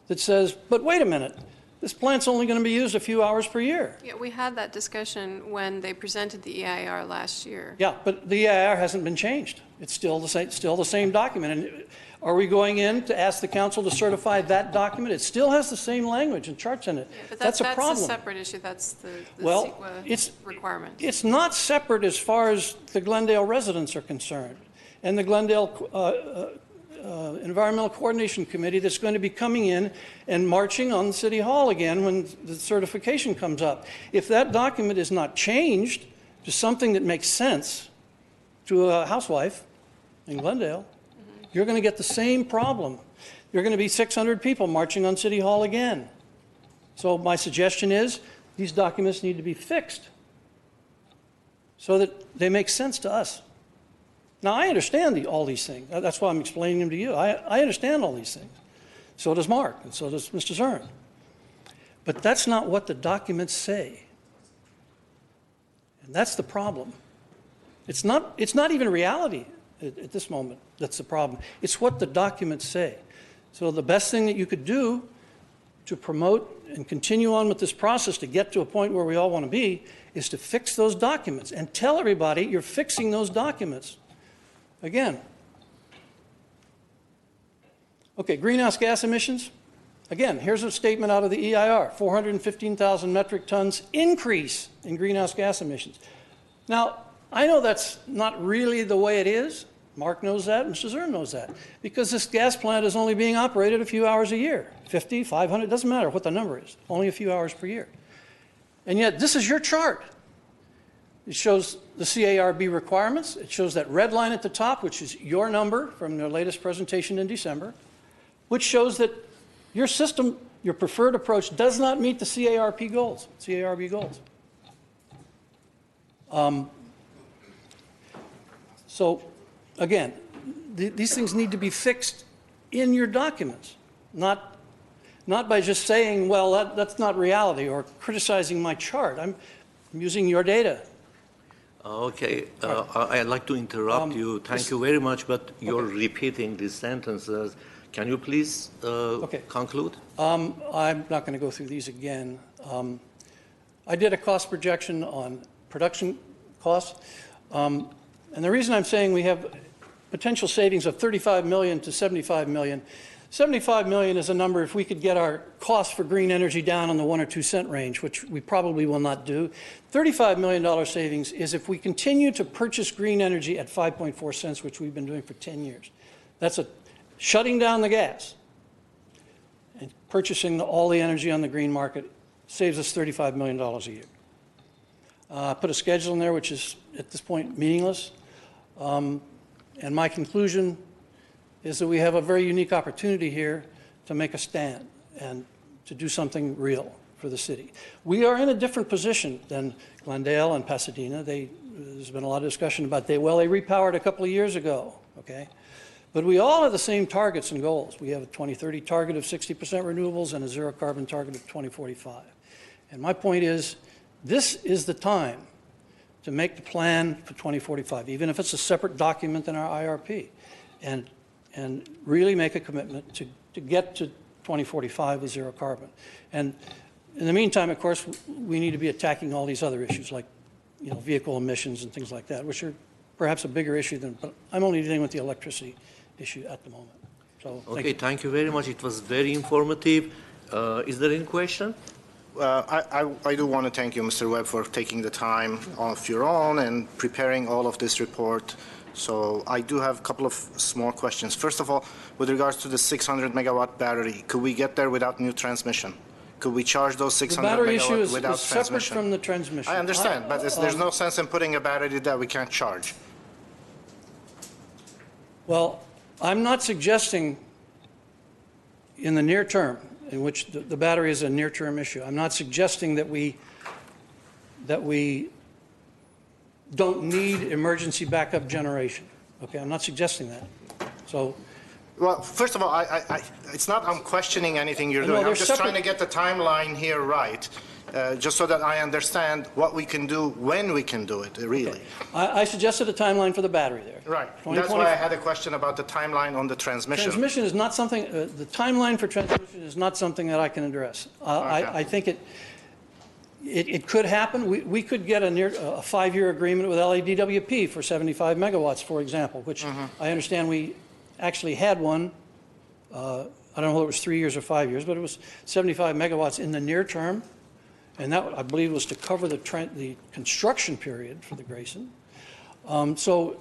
that says, but wait a minute, this plant's only going to be used a few hours per year. Yeah, we had that discussion when they presented the EIR last year. Yeah, but the EIR hasn't been changed. It's still the same document. And are we going in to ask the council to certify that document? It still has the same language and charts in it. Yeah, but that's a problem. That's a separate issue. That's the Well, CEQA requirement. It's not separate as far as the Glendale residents are concerned. And the Glendale Environmental Coordination Committee that's going to be coming in and marching on City Hall again when the certification comes up. If that document is not changed to something that makes sense to a housewife in Glendale, you're going to get the same problem. You're going to be 600 people marching on City Hall again. So my suggestion is these documents need to be fixed so that they make sense to us. Now, I understand all these things. That's why I'm explaining them to you. I understand all these things. So does Mark, and so does Mr. Zern. But that's not what the documents say. And that's the problem. It's not even reality at this moment that's the problem. It's what the documents say. So the best thing that you could do to promote and continue on with this process to get to a point where we all want to be is to fix those documents and tell everybody you're fixing those documents. Again, okay, greenhouse gas emissions. Again, here's a statement out of the EIR, 415,000 metric tons increase in greenhouse gas emissions. Now, I know that's not really the way it is. Mark knows that, Mr. Zern knows that, because this gas plant is only being operated a few hours a year, 50, 500, doesn't matter what the number is, only a few hours per year. And yet, this is your chart. It shows the CARB requirements. It shows that red line at the top, which is your number from the latest presentation in December, which shows that your system, your preferred approach, does not meet the CARB goals. So, again, these things need to be fixed in your documents, not by just saying, well, that's not reality, or criticizing my chart. I'm using your data. Okay, I'd like to interrupt you. Thank you very much, but you're repeating these sentences. Can you please conclude? I'm not going to go through these again. I did a cost projection on production costs, and the reason I'm saying we have potential savings of $35 million to $75 million. $75 million is a number if we could get our cost for green energy down in the 1 or 2 cent range, which we probably will not do. $35 million savings is if we continue to purchase green energy at 5.4 cents, which we've been doing for 10 years. That's shutting down the gas and purchasing all the energy on the green market saves us $35 million a year. Put a schedule in there which is at this point meaningless. And my conclusion is that we have a very unique opportunity here to make a stand and to do something real for the city. We are in a different position than Glendale and Pasadena. There's been a lot of discussion about they repowered a couple of years ago, okay? But we all have the same targets and goals. We have a 2030 target of 60% renewables and a zero carbon target of 2045. And my point is, this is the time to make the plan for 2045, even if it's a separate document in our IRP, and really make a commitment to get to 2045 with zero carbon. And in the meantime, of course, we need to be attacking all these other issues like, vehicle emissions and things like that, which are perhaps a bigger issue but I'm only dealing with the electricity issue at the moment. So, Okay, thank you very much. It was very informative. Is there any question? I do want to thank you, Mr. Webb, for taking the time of your own and preparing all of this report. So I do have a couple of small questions. First of all, with regards to the 600 megawatt battery, could we get there without new transmission? Could we charge those 600 megawatts without transmission? The battery issue is separate from the transmission. I understand, but there's no sense in putting a battery that we can't charge. Well, I'm not suggesting in the near term, in which the battery is a near-term issue, I'm not suggesting that we don't need emergency backup generation. Okay, I'm not suggesting that. So, well, first of all, it's not I'm questioning anything you're doing. I'm just trying to get the timeline here right, just so that I understand what we can do when we can do it, really. Okay. I suggested a timeline for the battery there. Right. That's why I had a question about the timeline on the transmission. Transmission is not something, the timeline for transmission is not something that I can address. Okay. I think it could happen. We could get a 5-year agreement with LADWP for 75 megawatts, for example, which I understand we actually had one. I don't know whether it was 3 years or 5 years, but it was 75 megawatts in the near term. And that, I believe, was to cover the construction period for the Grayson. So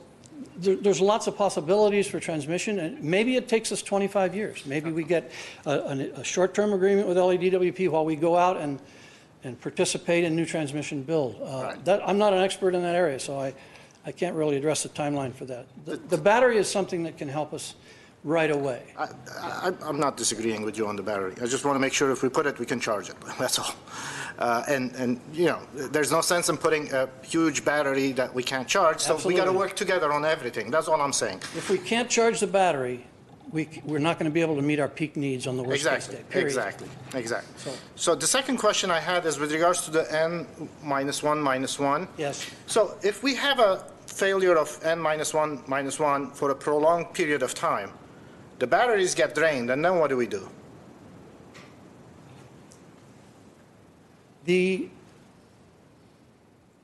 there's lots of possibilities for transmission, and maybe it takes us 25 years. Maybe we get a short-term agreement with LADWP while we go out and participate in new transmission build. I'm not an expert in that area, so I can't really address the timeline for that. The battery is something that can help us right away. I'm not disagreeing with you on the battery. I just want to make sure if we put it, we can charge it. That's all. And there's no sense in putting a huge battery that we can't charge, so we got to work together on everything. That's all I'm saying. If we can't charge the battery, we're not going to be able to meet our peak needs on the worst case day. Period. Exactly. So the second question I had is with regards to the N-1-1. Yes. So if we have a failure of N-1 for a prolonged period of time, the batteries get drained, and then what do we do? The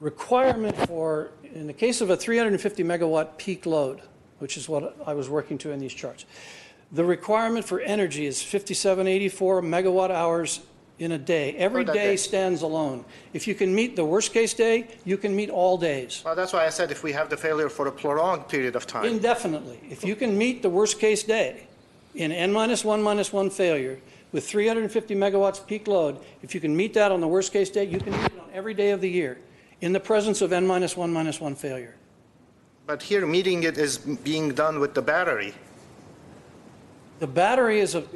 requirement for, in the case of a 350 megawatt peak load, which is what I was working to in these charts, the requirement for energy is 5784 megawatt hours in a day. Every day stands alone. If you can meet the worst case day, you can meet all days. Well, that's why I said if we have the failure for a prolonged period of time. Indefinitely. If you can meet the worst case day in N-1-1 failure with 350 megawatts peak load, if you can meet that on the worst case day, you can meet it on every day of the year in the presence of N-1-1 failure. But here, meeting it is being done with the battery. The battery is a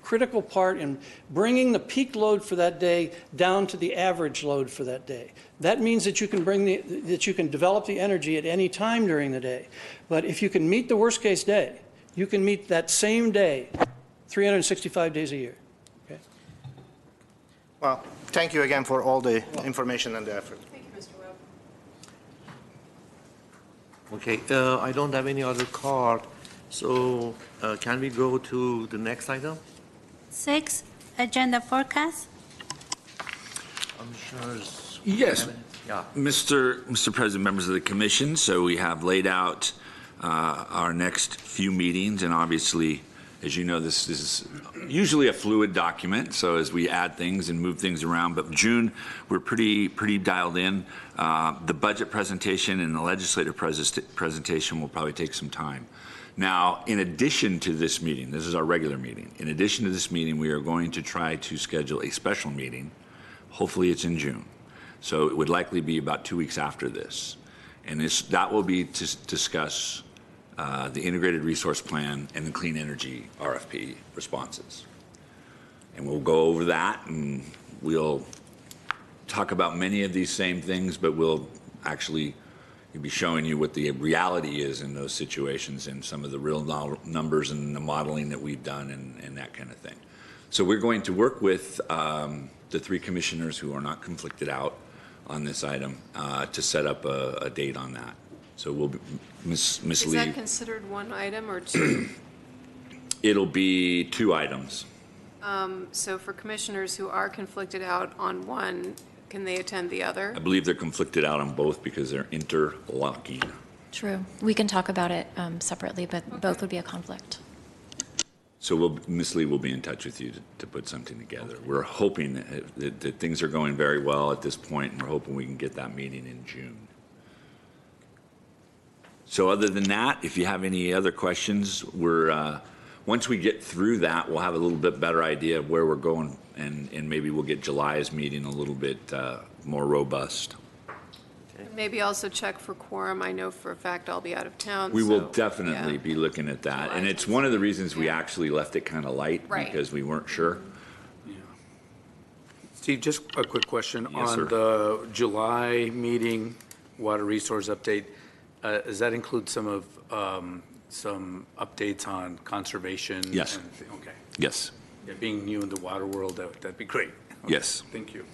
critical part in bringing the peak load for that day down to the average load for that day. That means that you can develop the energy at any time during the day. But if you can meet the worst case day, you can meet that same day 365 days a year. Okay? Well, thank you again for all the information and the effort. Thank you, Mr. Webb. Okay, I don't have any other card, so can we go to the next item? 6, agenda forecast. Commissioners? Yes. Yeah. Mr. President, members of the commission, so we have laid out our next few meetings, and obviously, as you know, this is usually a fluid document, so as we add things and move things around, but June, we're pretty dialed in. The budget presentation and the legislative presentation will probably take some time. Now, in addition to this meeting, this is our regular meeting, in addition to this meeting, we are going to try to schedule a special meeting. Hopefully it's in June. So it would likely be about 2 weeks after this. And that will be to discuss the integrated resource plan and the clean energy RFP responses. And we'll go over that, and we'll talk about many of these same things, but we'll actually be showing you what the reality is in those situations and some of the real numbers and the modeling that we've done and that kind of thing. So we're going to work with the three commissioners who are not conflicted out on this item to set up a date on that. So we'll Ms. Is Lee. that considered one item or two? It'll be two items. So for commissioners who are conflicted out on one, can they attend the other? I believe they're conflicted out on both because they're interlocking. True. We can talk about it separately, but both would be a conflict. So Ms. Lee will be in touch with you to put something together. We're hoping that things are going very well at this point, and we're hoping we can get that meeting in June. So other than that, if you have any other questions, once we get through that, we'll have a little bit better idea of where we're going, and maybe we'll get July's meeting a little bit more robust. Maybe also check for quorum. I know for a fact I'll be out of town. We will so, definitely yeah. be looking at that. July And it's one of the reasons we Yeah. actually left it kind of light, Right. because we weren't sure. Steve, just a quick question. Yes, sir. On the July meeting, water resource update, does that include some updates on conservation? Yes. Okay. Yes. Yeah, being new in the water world, that'd be great. Okay, Yes. Thank you.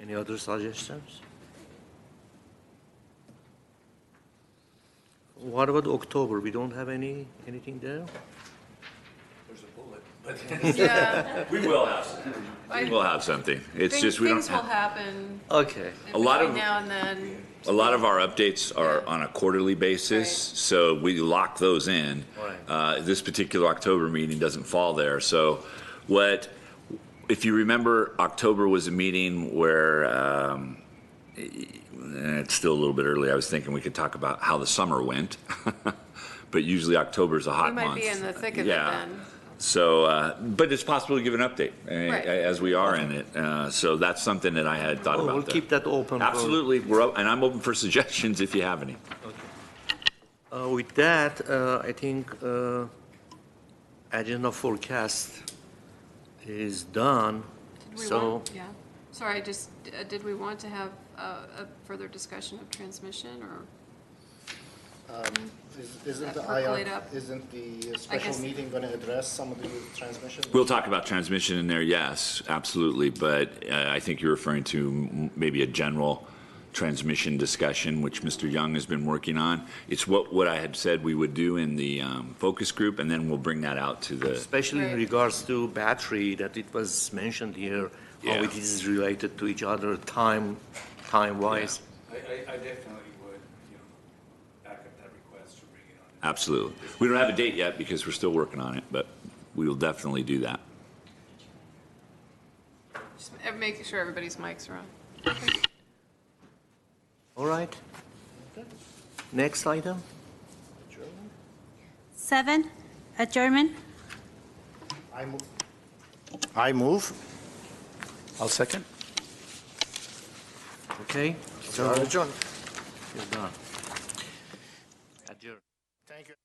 Any other suggestions? What about October? We don't have anything there? There's a bullet. Yeah. We will have something. We will have something. It's just we don't Things will have. happen Okay. A lot between of- now and then. A lot of our updates are on a quarterly basis, Right. so we lock those in. Right. This particular October meeting doesn't fall there. So if you remember, October was a meeting where, it's still a little bit early. I was thinking we could talk about how the summer went. But usually October's a hot We might month. be in the thick of it Yeah. then. So, but it's possible to give an update Right. as we are in it. So that's something that I had thought about. We'll there. keep that open. Absolutely, we're up, and I'm open for suggestions if you have any. With that, I think agenda forecast is done. Did we So, want- Yeah. Sorry, did we want to have a further discussion of transmission or? Isn't That percolate up? isn't the I special guess- meeting going to address some of the transmission? We'll talk about transmission in there, yes, absolutely, but I think you're referring to maybe a general transmission discussion, which Mr. Young has been working on. It's what I had said we would do in the focus group, and then we'll bring that out to the, especially in Right. regards to battery, that it was mentioned here, how Yeah. it is related to each other time-wise. I definitely would, back up that request to bring it on. absolutely. We don't have a date yet because we're still working on it, but we will definitely do that. Just make sure everybody's mics are on. All right. Next item? 7, adjournment. I move. I'll second. Okay, so Adjourn. you're done. Adjourn. Thank you.